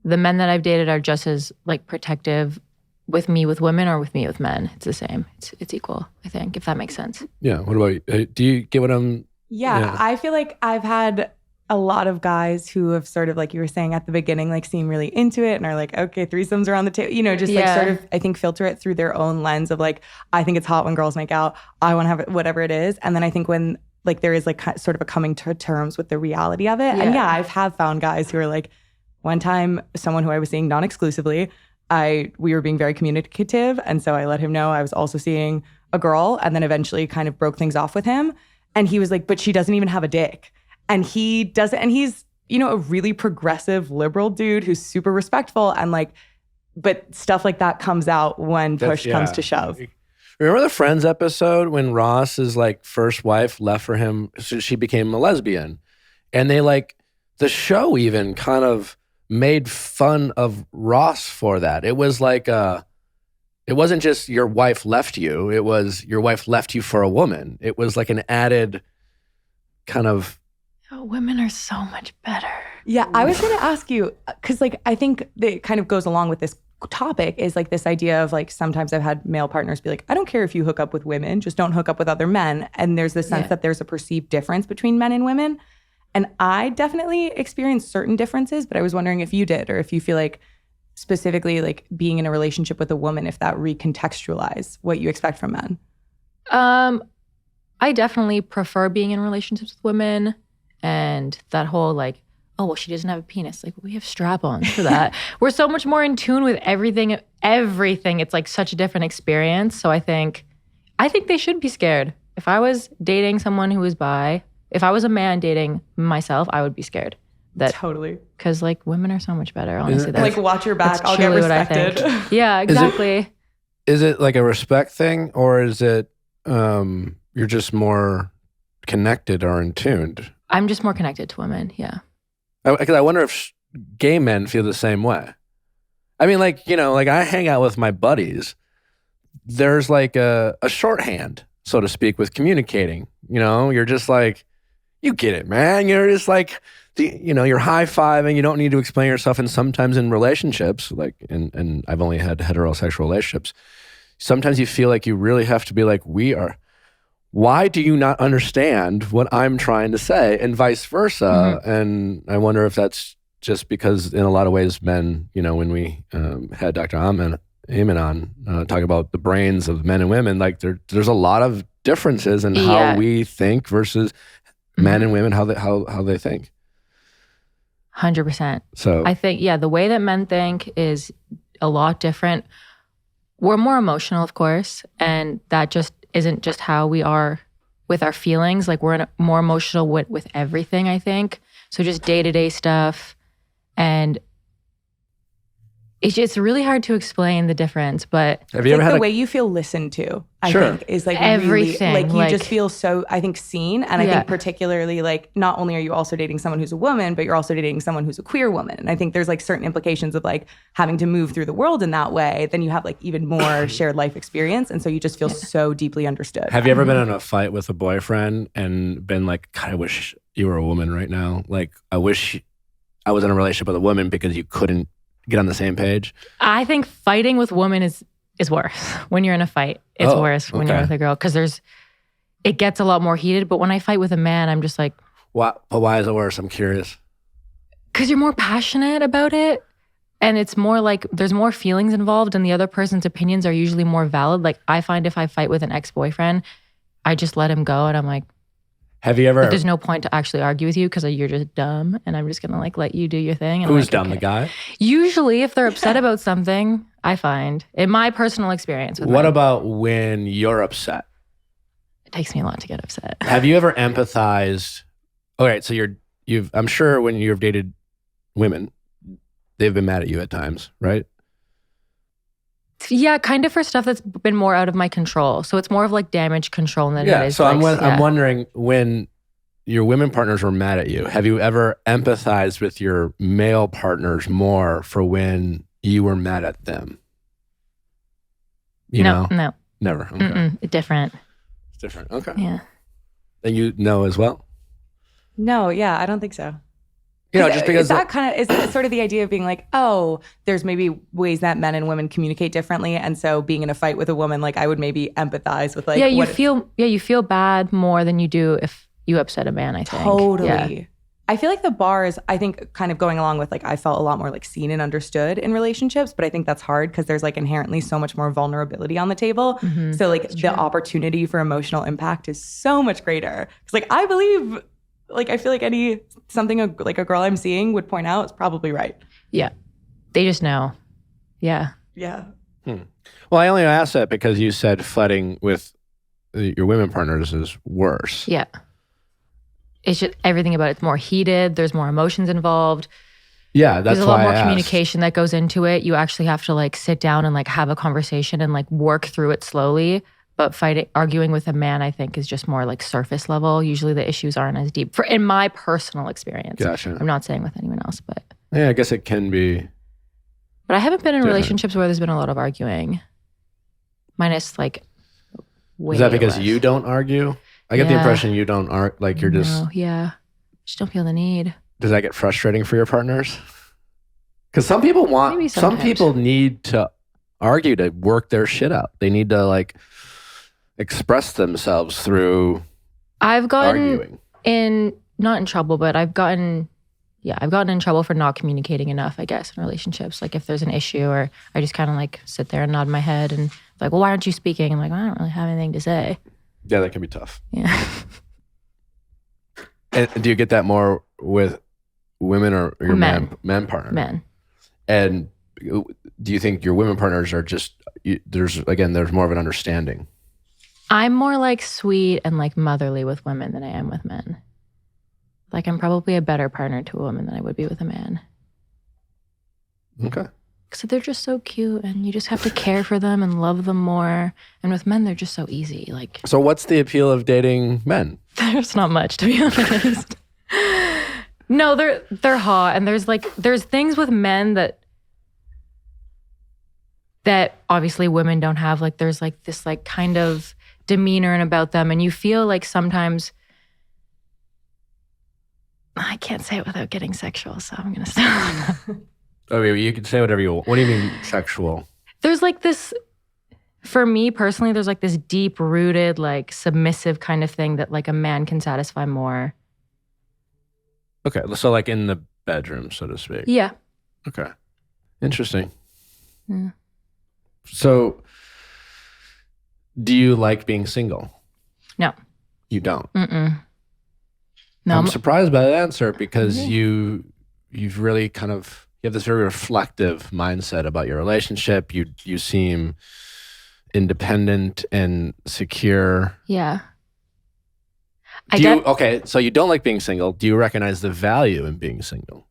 the men that I've dated are just as like protective with me with women or with me with men. It's the same. It's equal, I think, if that makes sense. Yeah. What about you? Do you get what I'm... Yeah, I feel like I've had a lot of guys who have sort of, like you were saying at the beginning, like seem really into it and are like, okay, threesomes are on the table, you know, just like sort of, I think, filter it through their own lens of like, I think it's hot when girls make out. I want to have it, whatever it is. And then I think when like there is like sort of a coming to terms with the reality of it. And I've found guys who are like, one time, someone who I was seeing non-exclusively, we were being very communicative. And so I let him know I was also seeing a girl, and then eventually kind of broke things off with him. And he was like, but she doesn't even have a dick. And he doesn't, and he's, you know, a really progressive liberal dude who's super respectful, and like, but stuff like that comes out when push comes to shove. Remember the Friends episode when Ross's like first wife left for him, so she became a lesbian, and they like, the show even kind of made fun of Ross for that. It was like, it wasn't just your wife left you, it was your wife left you for a woman. It was like an added kind of... Oh, women are so much better. Yeah, I was going to ask you, because like I think that it kind of goes along with this topic, is like this idea of like, sometimes I've had male partners be like, I don't care if you hook up with women, just don't hook up with other men. And there's this sense that there's a perceived difference between men and women. And I definitely experienced certain differences, but I was wondering if you did, or if you feel like specifically like being in a relationship with a woman, if that recontextualized what you expect from men. I definitely prefer being in relationships with women, and that whole like, oh, well, she doesn't have a penis. Like, we have strap-ons for that. We're so much more in tune with everything. It's like such a different experience. So I think they should be scared. If I was dating someone who was bi, if I was a man dating myself, I would be scared. That totally. Because like women are so much better, honestly. Like, watch your back, I'll get respected. Yeah, exactly. Is it like a respect thing, or is it you're just more connected or in tuned? I'm just more connected to women, yeah. Because I wonder if gay men feel the same way. I mean, like, you know, like I hang out with my buddies. There's like a shorthand, so to speak, with communicating. You know, you're just like, you get it, man. You're just like, you're high-fiving. You don't need to explain yourself. And sometimes in relationships, like, and I've only had heterosexual relationships, sometimes you feel like you really have to be like, why do you not understand what I'm trying to say? And vice versa. Mm-hmm. And I wonder if that's just because in a lot of ways, men, you know, when we had Dr. Amen on talk about the brains of men and women, like there's a lot of differences in how we think versus men and women, how they think. 100%. So I think, the way that men think is a lot different. We're more emotional, of course, and that just isn't just how we are with our feelings. Like, we're more emotional with everything, I think. So just day-to-day stuff. And it's really hard to explain the difference, but have you ever had the way you feel listened to, I think, is like everything. Really, like you just feel so, I think, seen. And I think particularly like, not only are you also dating someone who's a woman, but you're also dating someone who's a queer woman. And I think there's like certain implications of like having to move through the world in that way. Then you have like even more shared life experience. And so you just feel so deeply understood. Have you ever been in a fight with a boyfriend and been like, God, I wish you were a woman right now. Like, I wish I was in a relationship with a woman because you couldn't get on the same page? I think fighting with women is worse. When you're in a fight, it's worse when you're with a girl, because it gets a lot more heated. But when I fight with a man, I'm just like, why is it worse? I'm curious. Because you're more passionate about it, and it's more like there's more feelings involved, and the other person's opinions are usually more valid. Like, I find if I fight with an ex-boyfriend, I just let him go, and I'm like, have you ever? There's no point to actually argue with you because you're just dumb, and I'm just gonna like let you do your thing. And who's like, dumb, the guy? Usually, if they're upset about something, I find in my personal experience. What about when you're upset? It takes me a lot to get upset. Have you ever empathized? All right, so I'm sure when you've dated women, they've been mad at you at times, right? Yeah, kind of for stuff that's been more out of my control. So it's more of like damage control than it is. So I'm wondering, when your women partners were mad at you, have you ever empathized with your male partners more for when you were mad at them? No. Never. Okay. Different. It's different. Okay. Yeah. And you know as well? No, yeah, I don't think so. Just because is that sort of the idea of being like, oh, there's maybe ways that men and women communicate differently, and so being in a fight with a woman, like I would maybe empathize with like, you feel bad more than you do if you upset a man. I think totally. Yeah. I feel like the bars, I think, kind of going along with like I felt a lot more like seen and understood in relationships, but I think that's hard because there's like inherently so much more vulnerability on the table. Mm-hmm. So like the opportunity for emotional impact is so much greater. Because like I believe. Like, I feel like something like a girl I'm seeing would point out is probably right. Yeah. They just know. Yeah. Yeah. Well, I only asked that because you said fighting with your women partners is worse. Yeah. It's just everything about it's more heated. There's more emotions involved. Yeah, that's why there's a lot more I asked. communication that goes into it. You actually have to like sit down and like have a conversation and like work through it slowly. But arguing with a man, I think, is just more like surface level. Usually the issues aren't as deep in my personal experience. Gotcha. I'm not saying with anyone else, but. Yeah, I guess it can be. But I haven't been in different. relationships where there's been a lot of arguing. Minus like way Is that because less. you don't argue? I get the Yeah. impression you don't argue. Like you're just. No, yeah. Just don't feel the need. Does that get frustrating for your partners? Because some people Maybe some sometimes. people need to argue to work their shit out. They need to like express themselves through I've arguing. gotten not in trouble, but I've gotten in trouble for not communicating enough, I guess, in relationships. Like if there's an issue or I just kind of like sit there and nod my head and like, well, why aren't you speaking? I'm like, well, I don't really have anything to say. Yeah, that can be tough. Yeah. And do you get that more with women or your Men. man partner? Men. And do you think your women partners are just there's more of an understanding? I'm more like sweet and like motherly with women than I am with men. Like I'm probably a better partner to a woman than I would be with a man. Okay. Because they're just so cute and you just have to care for them and love them more. And with men, they're just so easy. Like So what's the appeal of dating men? there's not much, to be honest. No, they're hot. And there's things with men that obviously women don't have. Like there's like this like kind of demeanor and about them. And you feel like sometimes, I can't say it without getting sexual, so I'm going to stop. Okay, you can say whatever you want. What do you mean sexual? There's like this, for me personally, there's like this deep rooted, like submissive kind of thing that like a man can satisfy more. Okay, so like in the bedroom, so to speak. Yeah. Okay. Interesting. Yeah. So do you like being single? No. You don't? Mm-mm. No. I'm surprised by that answer because you've really kind of, you have this very reflective mindset about your relationship. You seem independent and secure. Yeah. Okay, so you don't like being single. Do you recognize the value in being single?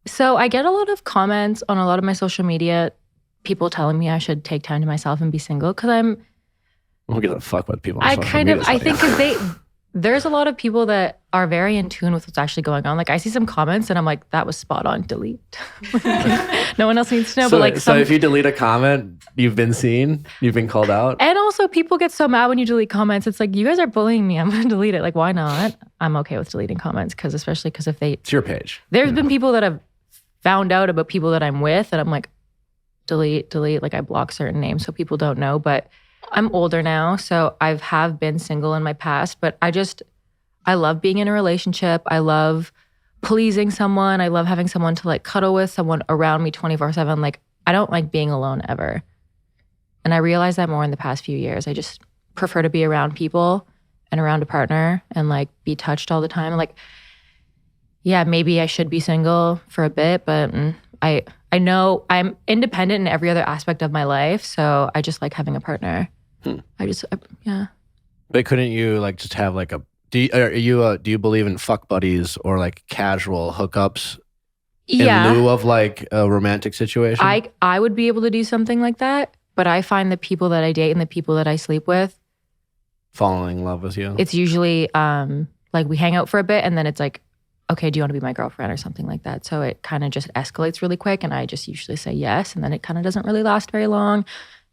So I get a lot of comments on a lot of my social media, people telling me I should take time to myself and be single because I don't give a fuck what people on social media I say. think because there's a lot of people that are very in tune with what's actually going on. Like I see some comments and I'm like, that was spot on, delete. No one else needs to know. So, but like so if you delete a comment, you've been seen, you've been called out. And also people get so mad when you delete comments. It's like, you guys are bullying me. I'm going to delete it. Like, why not? I'm okay with deleting comments especially because if it's your page. There's been people that have found out about people that I'm with and I'm like, delete. Like I block certain names so people don't know. But I'm older now, so have been single in my past, but I love being in a relationship. I love pleasing someone. I love having someone to like cuddle with, someone around me 24/7. Like I don't like being alone ever. And I realized that more in the past few years. I just prefer to be around people and around a partner and like be touched all the time. Like, yeah, maybe I should be single for a bit, but I know I'm independent in every other aspect of my life, so I just like having a partner. Yeah. But couldn't you like just have like a? Do you believe in fuck buddies or like casual hookups? Yeah. In lieu of like a romantic situation. I would be able to do something like that, but I find the people that I date and the people that I sleep with, falling in love with you. It's usually like we hang out for a bit and then it's like, okay, do you want to be my girlfriend or something like that? So it kind of just escalates really quick and I just usually say yes. And then it kind of doesn't really last very long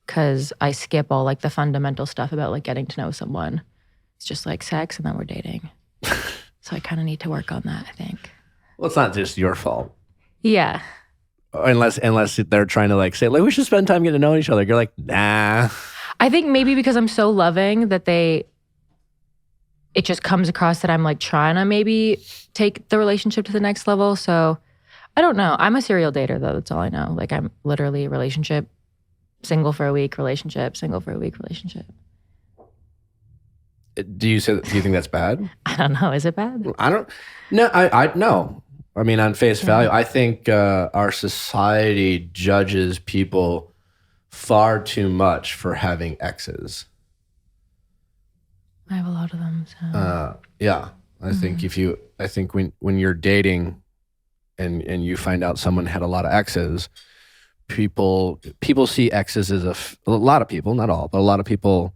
because I skip all like the fundamental stuff about like getting to know someone. It's just like sex and then we're dating. So I kind of need to work on that, I think. Well, it's not just your fault. Yeah. Unless they're trying to like say, like, we should spend time getting to know each other. You're like, nah. I think maybe because I'm so loving that it just comes across that I'm like trying to maybe take the relationship to the next level. So I don't know. I'm a serial dater though. That's all I know. Like I'm literally relationship, single for a week, relationship, single for a week, relationship. Do you think that's bad? I don't know. Is it bad? I don't. No, I no. I mean, on face value, I think our society judges people far too much for having exes. I have a lot of them. So. Yeah, I think when you're dating, and you find out someone had a lot of exes, people see exes as a lot of people, not all, but a lot of people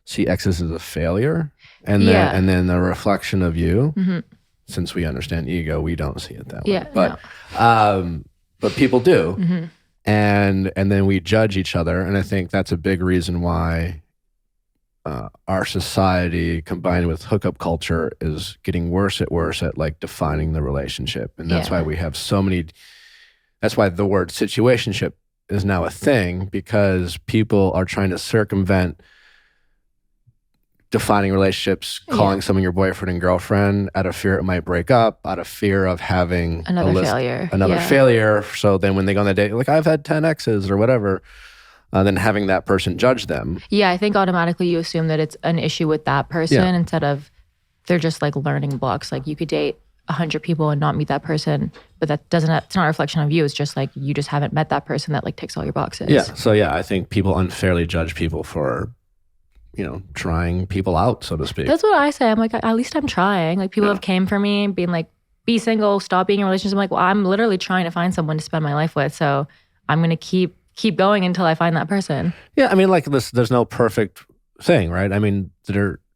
see exes as a failure, and then the reflection of you. Mm-hmm. Since we understand ego, we don't see it that way. Yeah, but people do, mm-hmm. and then we judge each other, and I think that's a big reason why our society, combined with hookup culture, is getting worse at like defining the relationship, and that's why we have so many. That's why the word situationship is now a thing, because people are trying to circumvent defining relationships, calling someone your boyfriend and girlfriend out of fear it might break up, out of fear of having another failure. So then when they go on the date, like, I've had 10 exes or whatever, then having that person judge them. Yeah, I think automatically you assume that it's an issue with that person instead of they're just like learning blocks. Like you could date 100 people and not meet that person, but it's not a reflection of you. It's just like you just haven't met that person that like ticks all your boxes. Yeah. So I think people unfairly judge people for trying people out, so to speak. That's what I say. I'm like, at least I'm trying. Like people have came for me being like, be single, stop being in relationships. I'm like, well, I'm literally trying to find someone to spend my life with. So I'm going to keep going until I find that person. Yeah. I mean, like this, there's no perfect thing, right? I mean,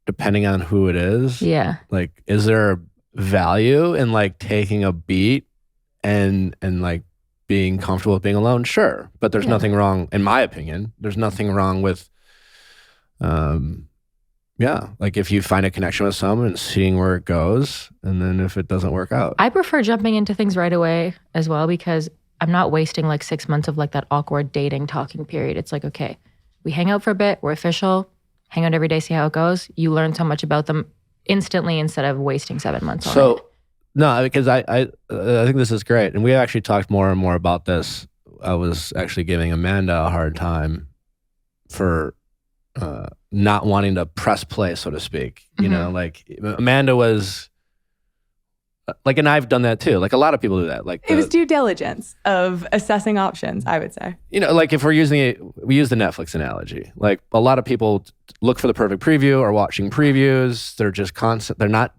depending on who it is. Yeah. Like, is there value in like taking a beat and like being comfortable with being alone? Sure. But there's nothing wrong, in my opinion, there's nothing wrong with like if you find a connection with someone and seeing where it goes, and then if it doesn't work out. I prefer jumping into things right away as well, because I'm not wasting like 6 months of like that awkward dating talking period. It's like, okay, we hang out for a bit, we're official, hang out every day, see how it goes. You learn so much about them instantly instead of wasting 7 months on it. No, because I think this is great. And we actually talked more and more about this. I was actually giving Amanda a hard time for not wanting to press play, so to speak. Mm-hmm. Like Amanda was like, and I've done that too. Like a lot of people do that. Like it was due diligence of assessing options, I would say. Like if we use the Netflix analogy. Like a lot of people look for the perfect preview or watching previews. They're just constant. They're not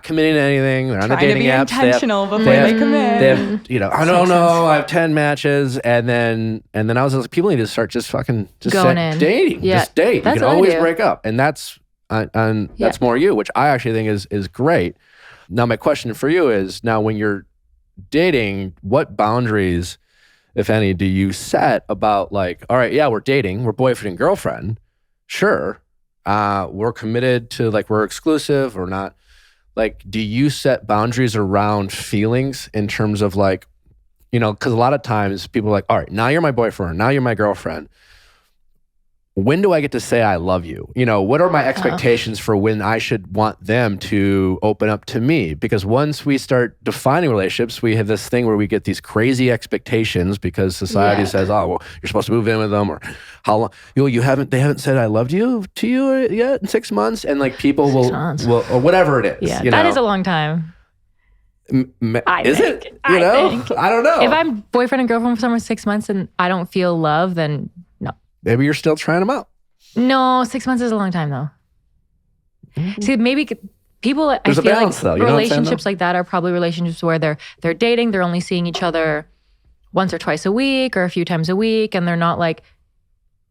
committing to anything. They're on the dating apps. Trying to be intentional before they commit. They have, I don't know, I have 10 matches, and then I was like, people need to start just going in. Dating. Yeah. Just date. That's you can always break up, and that's more you, which I actually think is great. Now my question for you is, now when you're dating, what boundaries, if any, do you set about like, all right, yeah, we're dating, we're boyfriend and girlfriend, sure, we're committed to, like, we're exclusive or not. Like, do you set boundaries around feelings in terms of like, because a lot of times people are like, all right, now you're my boyfriend, now you're my girlfriend. When do I get to say I love you? What are my expectations for when I should want them to open up to me? Because once we start defining relationships, we have this thing where we get these crazy expectations because society says, oh, well, you're supposed to move in with them, or how long? They haven't said I loved you to you yet in 6 months, and like people will or whatever it is. Yeah, that is a long time. Is it? I don't know. If I'm boyfriend and girlfriend for someone 6 months and I don't feel love, then no. Maybe you're still trying them out. No, 6 months is a long time though. Mm-hmm. See, maybe people, There's I feel balance, like though. relationships like that are probably relationships where they're dating, they're only seeing each other once or twice a week or a few times a week, and they're not like,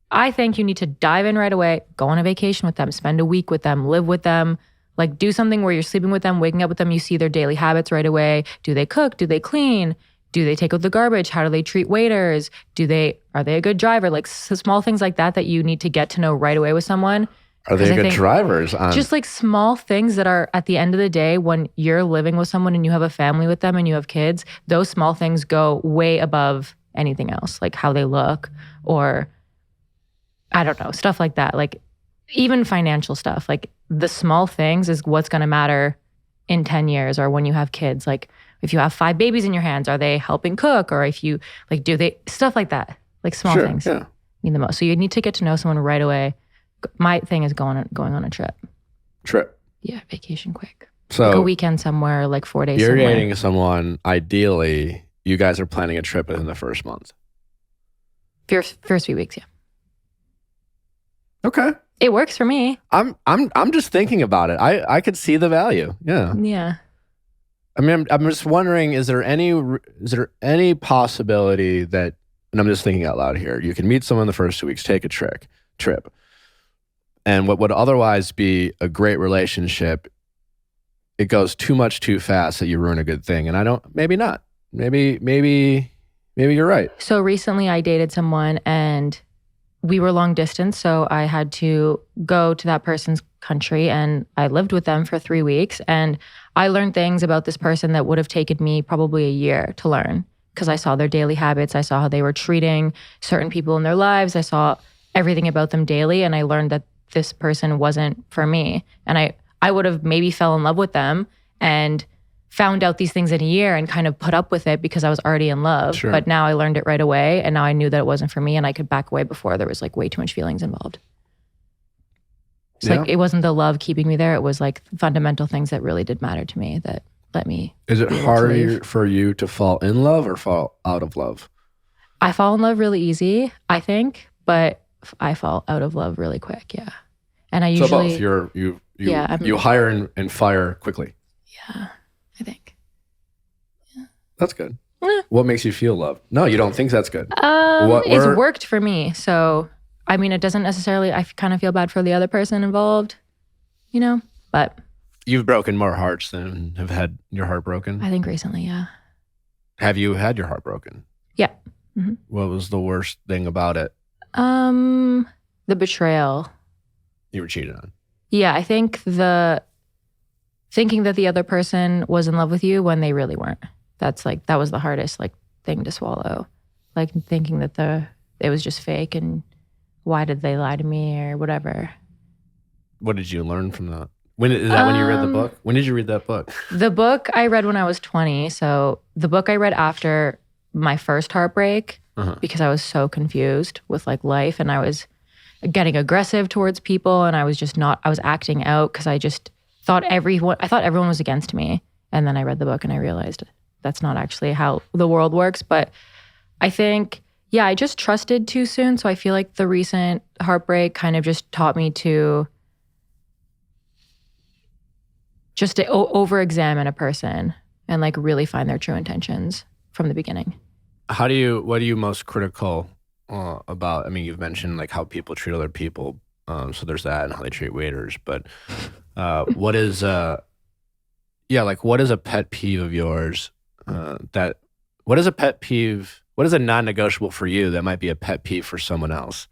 I think you need to dive in right away, go on a vacation with them, spend a week with them, live with them, like do something where you're sleeping with them, waking up with them, you see their daily habits right away. Do they cook? Do they clean? Do they take out the garbage? How do they treat waiters? Are they a good driver? Like small things like that you need to get to know right away with someone. Are they good drivers? Just like small things that are at the end of the day, when you're living with someone and you have a family with them and you have kids, those small things go way above anything else, like how they look or I don't know, stuff like that. Like even financial stuff, like the small things is what's going to matter in 10 years or when you have kids. Like if you have 5 babies in your hands, are they helping cook? Or if you like, do they, stuff like that, like small things mean the most. So you need to get to know someone right away. My thing is going on a trip. Yeah, vacation quick. So like a weekend somewhere, like 4 days you're somewhere. dating someone, ideally, you guys are planning a trip within the first month. First few weeks, yeah. Okay. It works for me. I'm just thinking about it. I could see the value. Yeah. Yeah. I mean, I'm just wondering, is there any possibility that, and I'm just thinking out loud here, you can meet someone the first 2 weeks, take a trip, and what would otherwise be a great relationship, it goes too much too fast that you ruin a good thing. And maybe not. Maybe you're right. So recently I dated someone and we were long distance. So I had to go to that person's country and I lived with them for 3 weeks. And I learned things about this person that would have taken me probably a year to learn because I saw their daily habits. I saw how they were treating certain people in their lives. I saw everything about them daily. And I learned that this person wasn't for me. And I would have maybe fell in love with them and found out these things in a year and kind of put up with it because I was already in love. Sure. But now I learned it right away. And now I knew that it wasn't for me and I could back away before there was like way too much feelings involved. It's like, it wasn't the love keeping me there. It was like fundamental things that really did matter to me that let me. Is it harder for you to fall in love or fall out of love? I fall in love really easy, I think, but I fall out of love really quick. Yeah. And I usually. So both. You hire and fire quickly. Yeah, I think. Yeah. That's good. What makes you feel loved? No, you don't think that's good. It's worked for me. So, I mean, it doesn't necessarily, I kind of feel bad for the other person involved, but. You've broken more hearts than have had your heart broken? I think recently, yeah. Have you had your heart broken? Yeah. Mm-hmm. What was the worst thing about it? The betrayal. You were cheated on. Yeah, I think thinking that the other person was in love with you when they really weren't. That was the hardest thing to swallow. Like thinking that it was just fake and why did they lie to me or whatever. What did you learn from that? When you read the book? When did you read that book? The book I read when I was 20. So the book I read after my first heartbreak because I was so confused with life and I was getting aggressive towards people and I was acting out because I just thought everyone was against me. And then I read the book and I realized that's not actually how the world works. But I think, I just trusted too soon. So I feel like the recent heartbreak kind of just taught me to over-examine a person and really find their true intentions from the beginning. What are you most critical about? I mean, you've mentioned how people treat other people. So there's that and how they treat waiters. But what is a pet peeve of yours what is a pet peeve? What is a non-negotiable for you that might be a pet peeve for someone else?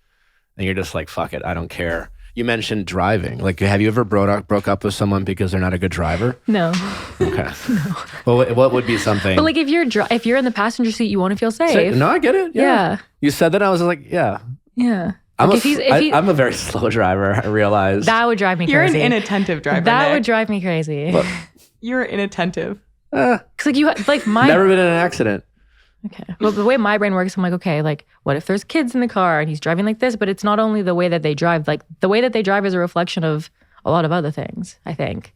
And you're just like, fuck it, I don't care. You mentioned driving. Have you ever broke up with someone because they're not a good driver? No. Okay. No. Well, what would be something? But if you're in the passenger seat, you want to feel safe. No, I get it. Yeah. You said that, I was like, yeah. Yeah. I'm a very slow driver, I realize. That would drive me crazy. You're an inattentive driver. That would drive me crazy. But you're inattentive. Because never been in an accident. Okay. Well, the way my brain works, I'm like, okay, what if there's kids in the car and he's driving like this? But it's not only the way that they drive. The way that they drive is a reflection of a lot of other things, I think.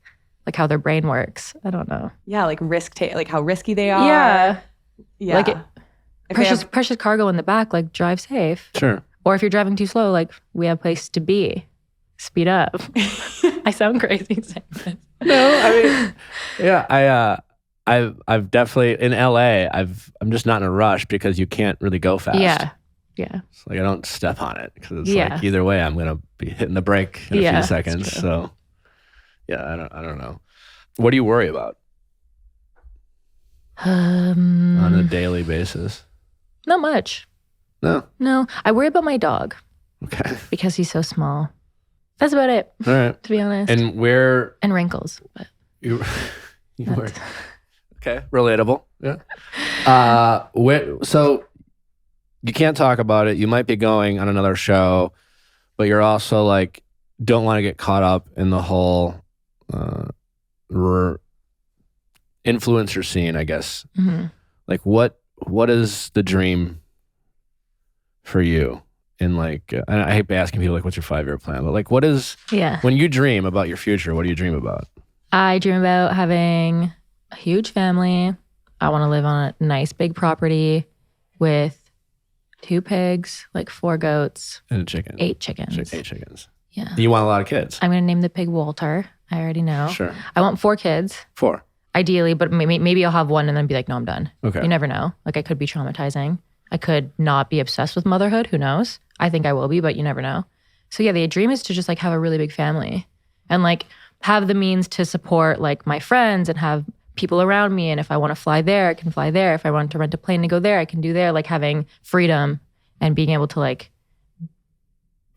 How their brain works. I don't know. Yeah, how risky they are. Yeah. Precious cargo in the back, drive safe. Sure. Or if you're driving too slow, we have a place to be. Speed up. I sound crazy saying this. No, I mean, yeah, I've definitely in LA. I'm just not in a rush because you can't really go fast. Yeah. It's I don't step on it because it's either way I'm gonna be hitting the brake in a few seconds. So yeah, I don't know. What do you worry about on a daily basis? Not much. No. I worry about my dog. Okay. Because he's so small. That's about it, All right. to be honest. And where And wrinkles. But you were okay, relatable. Yeah. So you can't talk about it. You might be going on another show, but you're also like don't want to get caught up in the whole influencer scene, I guess. mm-hmm. Like what is the dream for you? And like, and I hate asking people like, what's your 5-year plan? But like, what is, when you dream about your future, what do you dream about? I dream about having a huge family. I want to live on a nice big property with 2 pigs, like 4 goats. And a chicken. 8 chickens. 8 chickens. Yeah. You want a lot of kids? I'm going to name the pig Walter. I already know. Sure. I want 4 kids. 4. Ideally, but maybe I'll have 1 and then be like, no, I'm done. Okay. You never know. Like I could be traumatizing. I could not be obsessed with motherhood. Who knows? I think I will be, but you never know. So yeah, the dream is to just like have a really big family and like have the means to support like my friends and have people around me. And if I want to fly there, I can fly there. If I want to rent a plane to go there, I can do there. Like having freedom and being able to like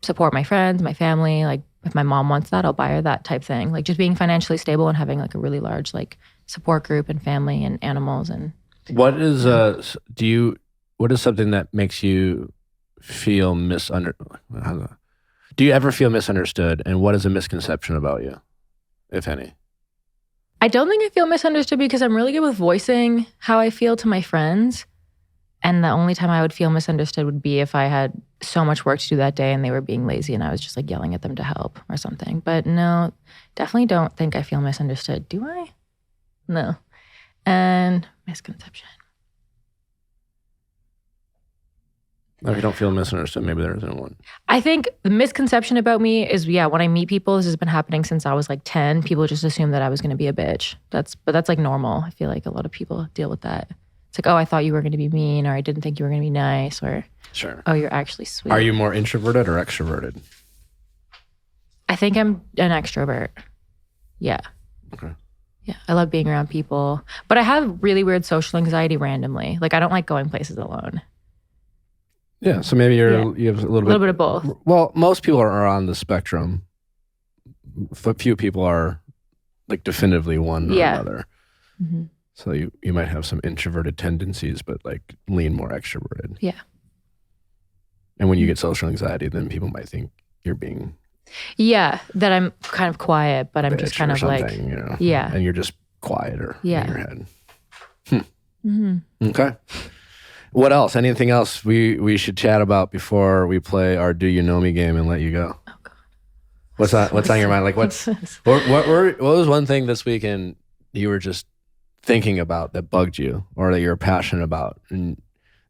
support my friends, my family. Like if my mom wants that, I'll buy her that type thing. Like just being financially stable and having like a really large like support group and family and animals. And what is what is something that makes you feel misunderstood? Do you ever feel misunderstood? And what is a misconception about you, if any? I don't think I feel misunderstood because I'm really good with voicing how I feel to my friends. And the only time I would feel misunderstood would be if I had so much work to do that day and they were being lazy and I was just like yelling at them to help or something. But no, definitely don't think I feel misunderstood. Do I? No. And misconception. If you don't feel misunderstood, maybe there isn't one. I think the misconception about me is, when I meet people, this has been happening since I was like 10. People just assume that I was going to be a bitch. But that's like normal. I feel like a lot of people deal with that. It's like, oh, I thought you were going to be mean, or I didn't think you were going to be nice, or sure. Oh, you're actually sweet. Are you more introverted or extroverted? I think I'm an extrovert. Yeah. Okay. Yeah, I love being around people. But I have really weird social anxiety randomly. Like I don't like going places alone. Yeah, so maybe you have a little bit of both. Well, most people are on the spectrum. A few people are like definitively one or another. Mm-hmm. So you might have some introverted tendencies, but like lean more extroverted. Yeah. And when you get social anxiety, then people might think you're being... Yeah, that I'm kind of quiet, but I'm just kind of like... You know, yeah. And you're just quieter in your head. Mm-hmm. Okay. What else? Anything else we should chat about before we play our Do You Know Me game and let you go? Oh God. What's on your mind? Like what was one thing this weekend you were just thinking about that bugged you, or that you're passionate about and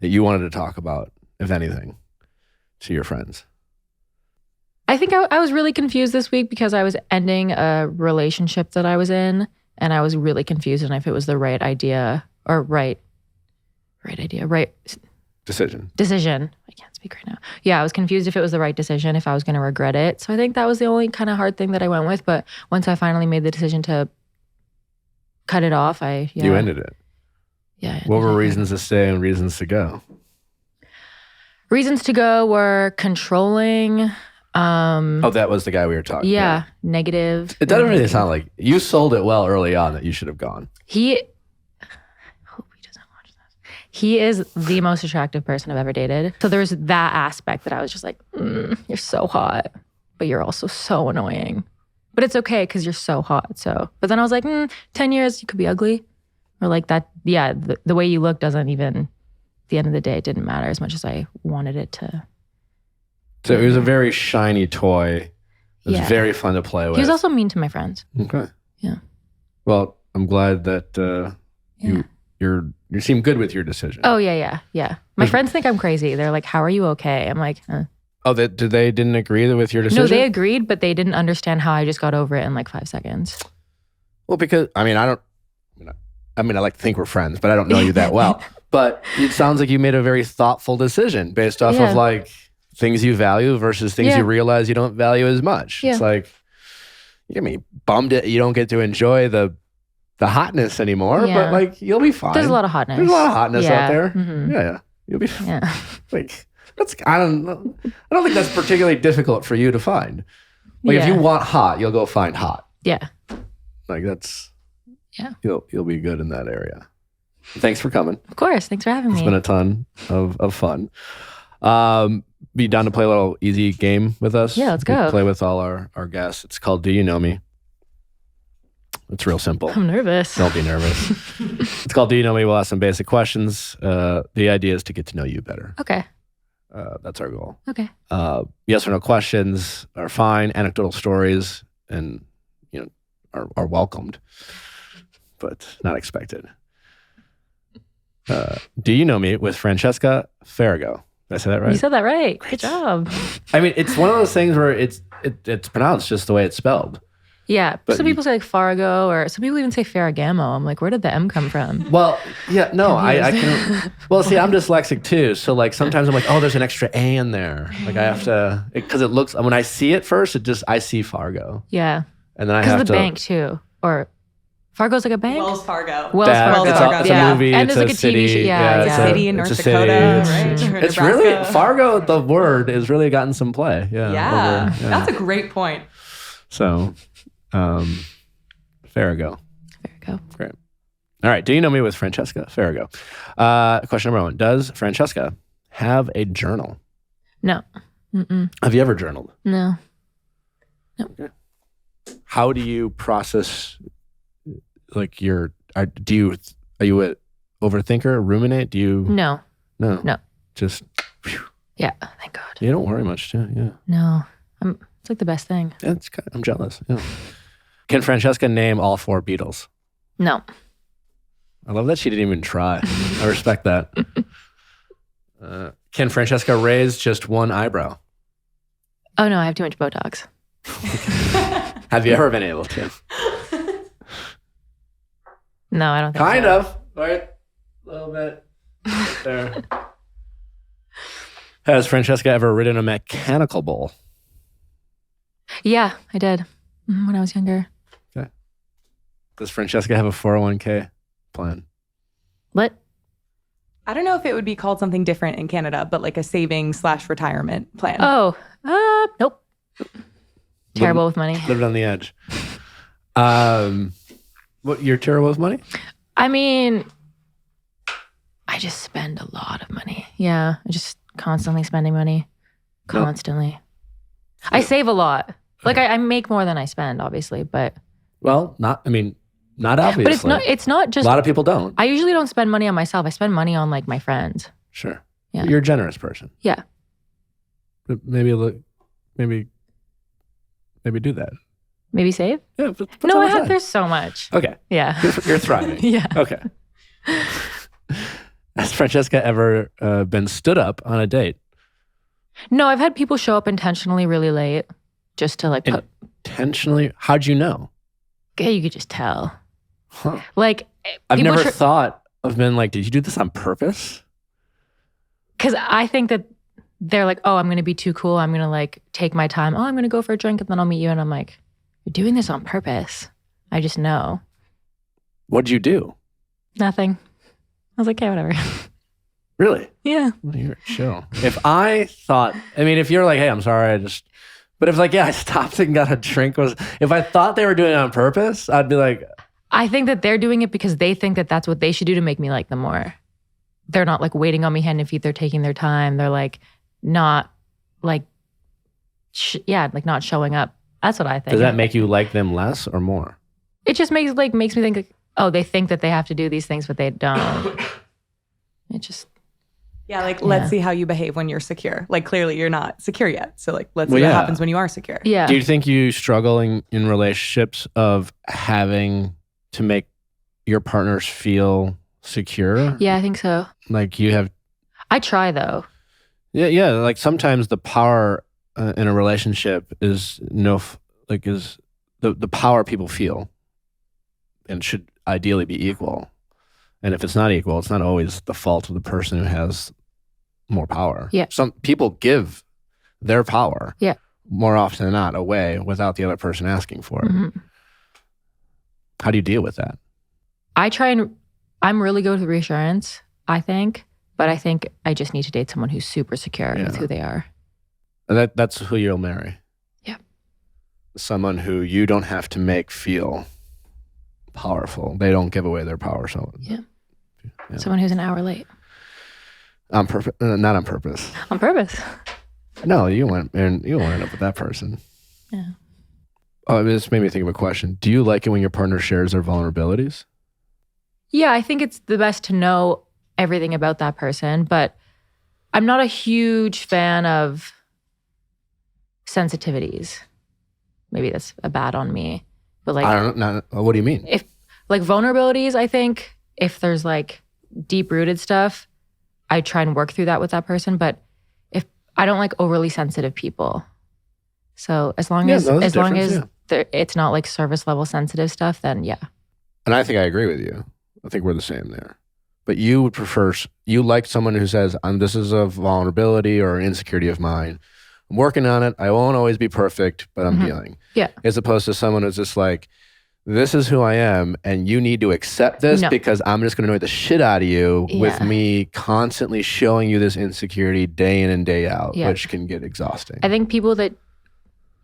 that you wanted to talk about, if anything, to your friends? I think I was really confused this week because I was ending a relationship that I was in, and I was really confused on if it was the right idea or right decision. I can't speak right now. Yeah, I was confused if it was the right decision, if I was going to regret it. So I think that was the only kind of hard thing that I went with. But once I finally made the decision to cut it off, You ended it. Yeah. What were reasons to stay and reasons to go? Reasons to go were controlling. That was the guy we were talking about. Yeah, negative. It doesn't really sound like you sold it well early on that you should have gone. I hope he doesn't watch this. He is the most attractive person I've ever dated. So there's that aspect that I was just like, you're so hot, but you're also so annoying. But it's okay because you're so hot. So, but then I was like, 10 years, you could be ugly. Or like that, the way you look doesn't even, at the end of the day, it didn't matter as much as I wanted it to. So it was a very shiny toy. It was very fun to play with. He was also mean to my friends. Okay. Yeah. Well, I'm glad that you seem good with your decision. Oh, yeah. My friends think I'm crazy. They're like, how are you okay? I'm like, Oh, they didn't agree with your decision? No, they agreed, but they didn't understand how I just got over it in like 5 seconds. Well, because, I like to think we're friends, but I don't know you that well. But it sounds like you made a very thoughtful decision based off of like things you value versus things you realize you don't value as much. Yeah. It's like, bummed it you don't get to enjoy the hotness anymore, but like you'll be fine. There's a lot of hotness. Out there. Mm-hmm. Yeah. You'll be fine. Yeah. Like I don't think that's particularly difficult for you to find. Like if you want hot, you'll go find hot. Yeah. Like that's Yeah. You'll be good in that area. Thanks for coming. Of course. Thanks for having me. It's been a ton of fun. Be down to play a little easy game with us? Yeah, let's go. We play with all our guests. It's called Do You Know Me? It's real simple. I'm nervous. Don't be nervous. It's called Do You Know Me? We'll ask some basic questions. The idea is to get to know you better. Okay. That's our goal. Okay. Yes or no questions are fine. Anecdotal stories and are welcomed, but not expected. Do you know me with Francesca Farago? Did I say that right? You said that right. Good job. I mean, it's one of those things where it's pronounced just the way it's spelled. Yeah. But some people say like Farago, or some people even say Farragamo. I'm like, where did the M come from? Well, yeah, no, I can. Well, see, I'm dyslexic too, so like sometimes I'm like, oh, there's an extra A in there. Like I have to, because it looks, when I see it first, I see Fargo. Yeah. And then I have to. Because the bank too, or Fargo's like a bank. Wells Fargo. It's a movie. And it's there's like a city. TV show. It's a city in North Dakota, right? Or It's Nebraska. really Fargo. The word has really gotten some play. Yeah, that's a great point. So, Farago. Farago. Great. All right. Do you know me with Francesca Farago? Question number 1: does Francesca have a journal? No. Mm-mm. Have you ever journaled? No. Okay. How do you process? Like are you a overthinker, ruminate? Do you? No. No. Just. Whew. Yeah. Thank God. You don't worry much, too. Yeah. No. It's like the best thing. Yeah, I'm jealous. Yeah. Can Francesca name all 4 Beatles? No. I love that she didn't even try. I respect that. Can Francesca raise just one eyebrow? Oh no, I have too much Botox. Have you ever been able to? No, I don't think Kind so. of. Right? A little bit. There. Has Francesca ever ridden a mechanical bull? Yeah, I did when I was younger. Okay. Does Francesca have a 401k plan? What? I don't know if it would be called something different in Canada, but like a savings/retirement plan. Oh, nope. Terrible with money. Lived on the edge. What, you're terrible with money? I mean, I just spend a lot of money. Yeah, I just constantly spending money. Constantly. I save a lot. Like I make more than I spend, obviously, but. Well, not obviously. But it's not just. A lot of people don't. I usually don't spend money on myself. I spend money on like my friends. Sure. Yeah. You're a generous person. Yeah. But maybe do that. Maybe save? Yeah. Put No, some I aside. have. There's so much. Okay. Yeah. You're thriving. Yeah. Okay. Has Francesca ever been stood up on a date? No, I've had people show up intentionally really late just to like put. Intentionally? How'd you know? Yeah, you could just tell. Huh. Like I've never thought of being like, did you do this on purpose? Because I think that they're like, oh, I'm going to be too cool. I'm going to like take my time. Oh, I'm going to go for a drink and then I'll meet you. And I'm like, you're doing this on purpose. I just know. What'd you do? Nothing. I was like, okay, whatever. Really? Yeah. Well, you're chill. If you're like, hey, I'm sorry, but if like, yeah, I stopped and got a drink, if I thought they were doing it on purpose, I'd be like. I think that they're doing it because they think that that's what they should do to make me like them more. They're not like waiting on me hand and feet. They're taking their time. They're like not like, not showing up. That's what I think. Does that make you like them less or more? It just makes me think like, oh, they think that they have to do these things, but they don't. It just. Yeah, let's see how you behave when you're secure. Like clearly you're not secure yet. So let's see what happens when you are secure. Yeah. Do you think you struggle in relationships of having to make your partners feel secure? Yeah, I think so. Like you have. I try though. Yeah. Like sometimes the power in a relationship is the power people feel, and should ideally be equal. And if it's not equal, it's not always the fault of the person who has more power. Yeah. Some people give their power more often than not away without the other person asking for it. Mm-hmm. How do you deal with that? I try and I'm really good with reassurance, I think. But I think I just need to date someone who's super secure with who they are. And that's who you'll marry. Yeah. someone who you don't have to make feel powerful. They don't give away their power. So Yeah. Someone who's an hour late. On purpose, not on purpose. On purpose. No, you won't end up with that person. Yeah. Oh, this made me think of a question. Do you like it when your partner shares their vulnerabilities? Yeah, I think it's the best to know everything about that person, but I'm not a huge fan of sensitivities. Maybe that's a bad on me. But like, I don't know. What do you mean? If like vulnerabilities, I think if there's like deep rooted stuff, I try and work through that with that person. But if I don't like overly sensitive people, so as long as it's not like service level sensitive stuff, then yeah. And I think I agree with you. I think we're the same there. But you would prefer, you like someone who says, this is a vulnerability or an insecurity of mine. I'm working on it. I won't always be perfect, but I'm dealing. Yeah. As opposed to someone who's just like, this is who I am, and you need to accept this because I'm just going to annoy the shit out of you with me constantly showing you this insecurity day in and day out, which can get exhausting. I think people that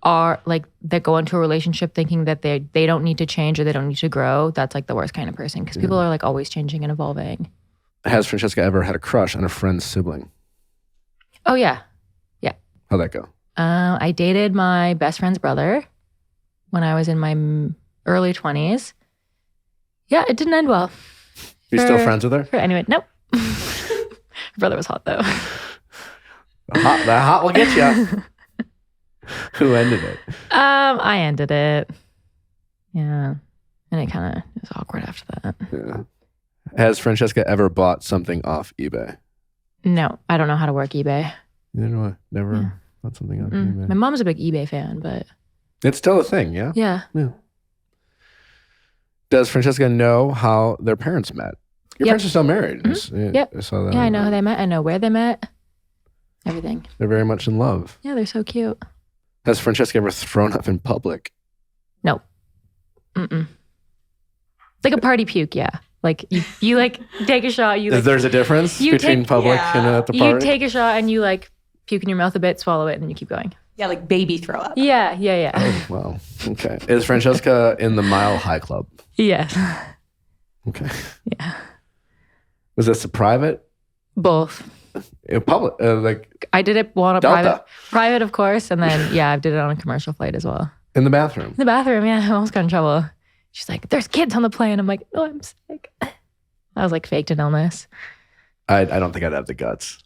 are like, that go into a relationship thinking that they don't need to change or they don't need to grow, that's like the worst kind of person because people are like always changing and evolving. Has Francesca ever had a crush on a friend's sibling? Oh, yeah. Yeah. How'd that go? I dated my best friend's brother when I was in my early 20s. Yeah, it didn't end well. You still friends with her? Anyway, nope. Her brother was hot though. That hot will get you. Who ended it? I ended it. Yeah. And it kind of was awkward after that. Yeah. Has Francesca ever bought something off eBay? No, I don't know how to work eBay. Neither do I. Never bought something off eBay. My mom's a big eBay fan, but... It's still a thing, yeah? Yeah. Does Francesca know how their parents met? Your parents are still married. Yep. I saw that. Yeah, I know how they met. I know where they met. Everything. They're very much in love. Yeah, they're so cute. Has Francesca ever thrown up in public? No. Mm-mm. Like a party puke, yeah. Like you like take a shot. There's a difference between public and at the party? You take a shot and you like puke in your mouth a bit, swallow it, and then you keep going. Yeah, like baby throw up. Yeah. Oh, wow. Okay. Is Francesca in the Mile High Club? Yes. Okay. Yeah. Was this a private? Both. Public? Like I did it on a Delta. private, of course, and then I did it on a commercial flight as well. In the bathroom? In the bathroom, yeah. I almost got in trouble. She's like, "There's kids on the plane." I'm like, "No, I'm sick." I was like, faked an illness. I don't think I'd have the guts.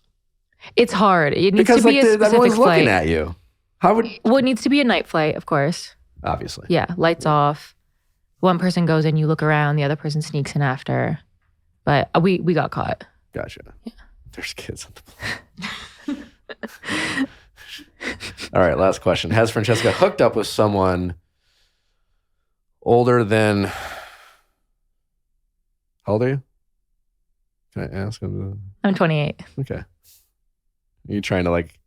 It's hard. It needs because to be a specific everyone's flight. Looking at you. How would? Well, it needs to be a night flight, of course. Obviously. Yeah, lights off. One person goes in, you look around, the other person sneaks in after. But we got caught. Gotcha. Yeah. There's kids on the plane. All right, last question. Has Francesca hooked up with someone older than... How old are you? Can I ask? I'm 28. Okay. Are you trying to like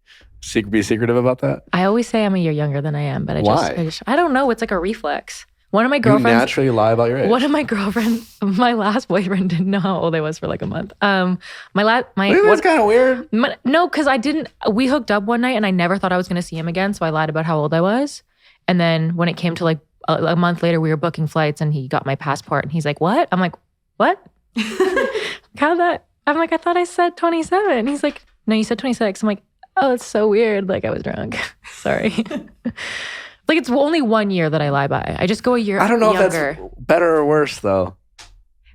be secretive about that? I always say I'm a year younger than I am, but Why? I don't know. It's like a reflex. One of my girlfriends... You naturally lie about your age. One of my girlfriends, my last boyfriend didn't know how old I was for like a month. That's kind of weird. No, because we hooked up one night and I never thought I was going to see him again. So I lied about how old I was. And then when it came to like a month later, we were booking flights and he got my passport and he's like, "What?" I'm like, "What?" I'm like, "I thought I said 27. He's like, "No, you said 26. I'm like, "Oh, it's so weird. Like I was drunk." Sorry. Like it's only 1 year that I lie by. I just go a year younger. I don't know if that's better or worse though.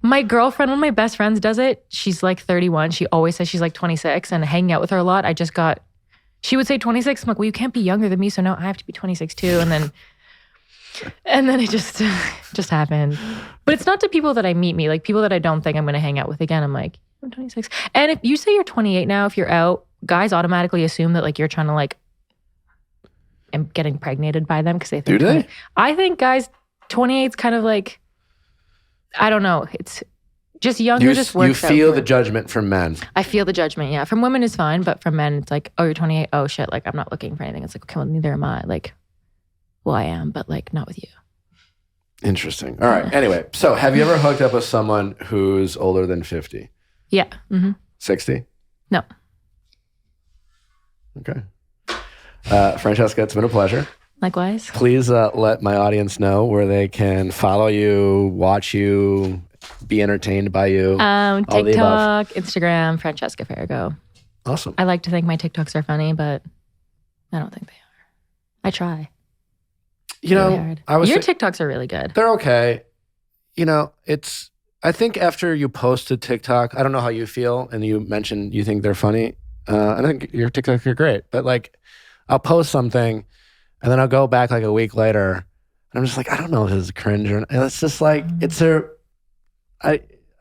My girlfriend, one of my best friends does it. She's like 31. She always says she's like 26 and hanging out with her a lot. She would say 26. I'm like, "Well, you can't be younger than me. So now I have to be 26 too." And then it just happened. But it's not to people that I meet me, like people that I don't think I'm going to hang out with again. I'm like, "I'm 26. And if you say you're 28 now, if you're out, guys automatically assume that like you're trying to like, and getting impregnated by them because they think. Do they? I think guys, 28 is kind of like, I don't know. It's just younger. Just works. You feel the judgment from men. I feel the judgment. Yeah, from women is fine, but from men, it's like, "Oh, you're 28. Oh shit! Like I'm not looking for anything." It's like, okay, well, neither am I. Like, well, I am, but like not with you. Interesting. All right. Anyway, so have you ever hooked up with someone who's older than 50? Yeah. 60? No. Okay. Francesca, it's been a pleasure. Likewise. Please let my audience know where they can follow you, watch you, be entertained by you. TikTok, Instagram, Francesca Farago. Awesome. I like to think my TikToks are funny, but I don't think they are. I try. You know, your TikToks are really good. They're okay. You know, I think after you post a TikTok, I don't know how you feel, and you mentioned you think they're funny. I think your TikToks are great, but like, I'll post something, and then I'll go back like a week later, and I'm just like, I don't know if this is cringe or not. And it's just like,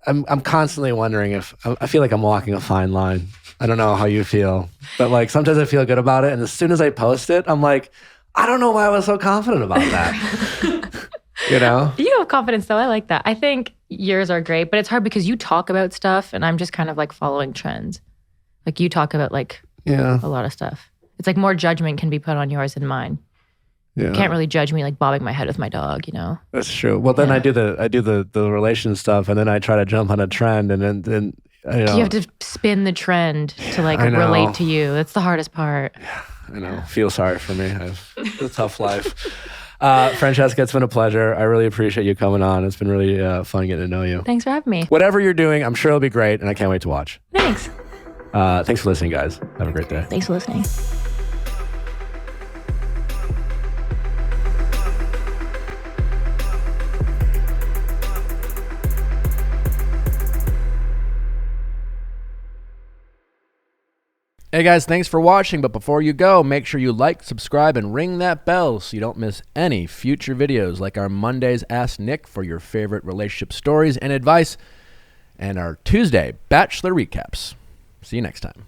I'm constantly wondering if, I feel like I'm walking a fine line. I don't know how you feel, but like sometimes I feel good about it. And as soon as I post it, I'm like, I don't know why I was so confident about that. You know? You have confidence though. I like that. I think yours are great, but it's hard because you talk about stuff and I'm just kind of like following trends. Like you talk about like a lot of stuff. It's like more judgment can be put on yours than mine. Yeah. You can't really judge me like bobbing my head with my dog, you know? That's true. Well, then I do the relation stuff, and then I try to jump on a trend, and then you know. You have to spin the trend to like relate to you. That's the hardest part. Yeah, I know. Feel sorry for me. I have a tough life. Francesca, it's been a pleasure. I really appreciate you coming on. It's been really fun getting to know you. Thanks for having me. Whatever you're doing, I'm sure it'll be great, and I can't wait to watch. Thanks. Thanks for listening, guys. Have a great day. Thanks for listening. Hey guys, thanks for watching, but before you go, make sure you like, subscribe, and ring that bell so you don't miss any future videos like our Mondays Ask Nick for your favorite relationship stories and advice, and our Tuesday Bachelor recaps. See you next time.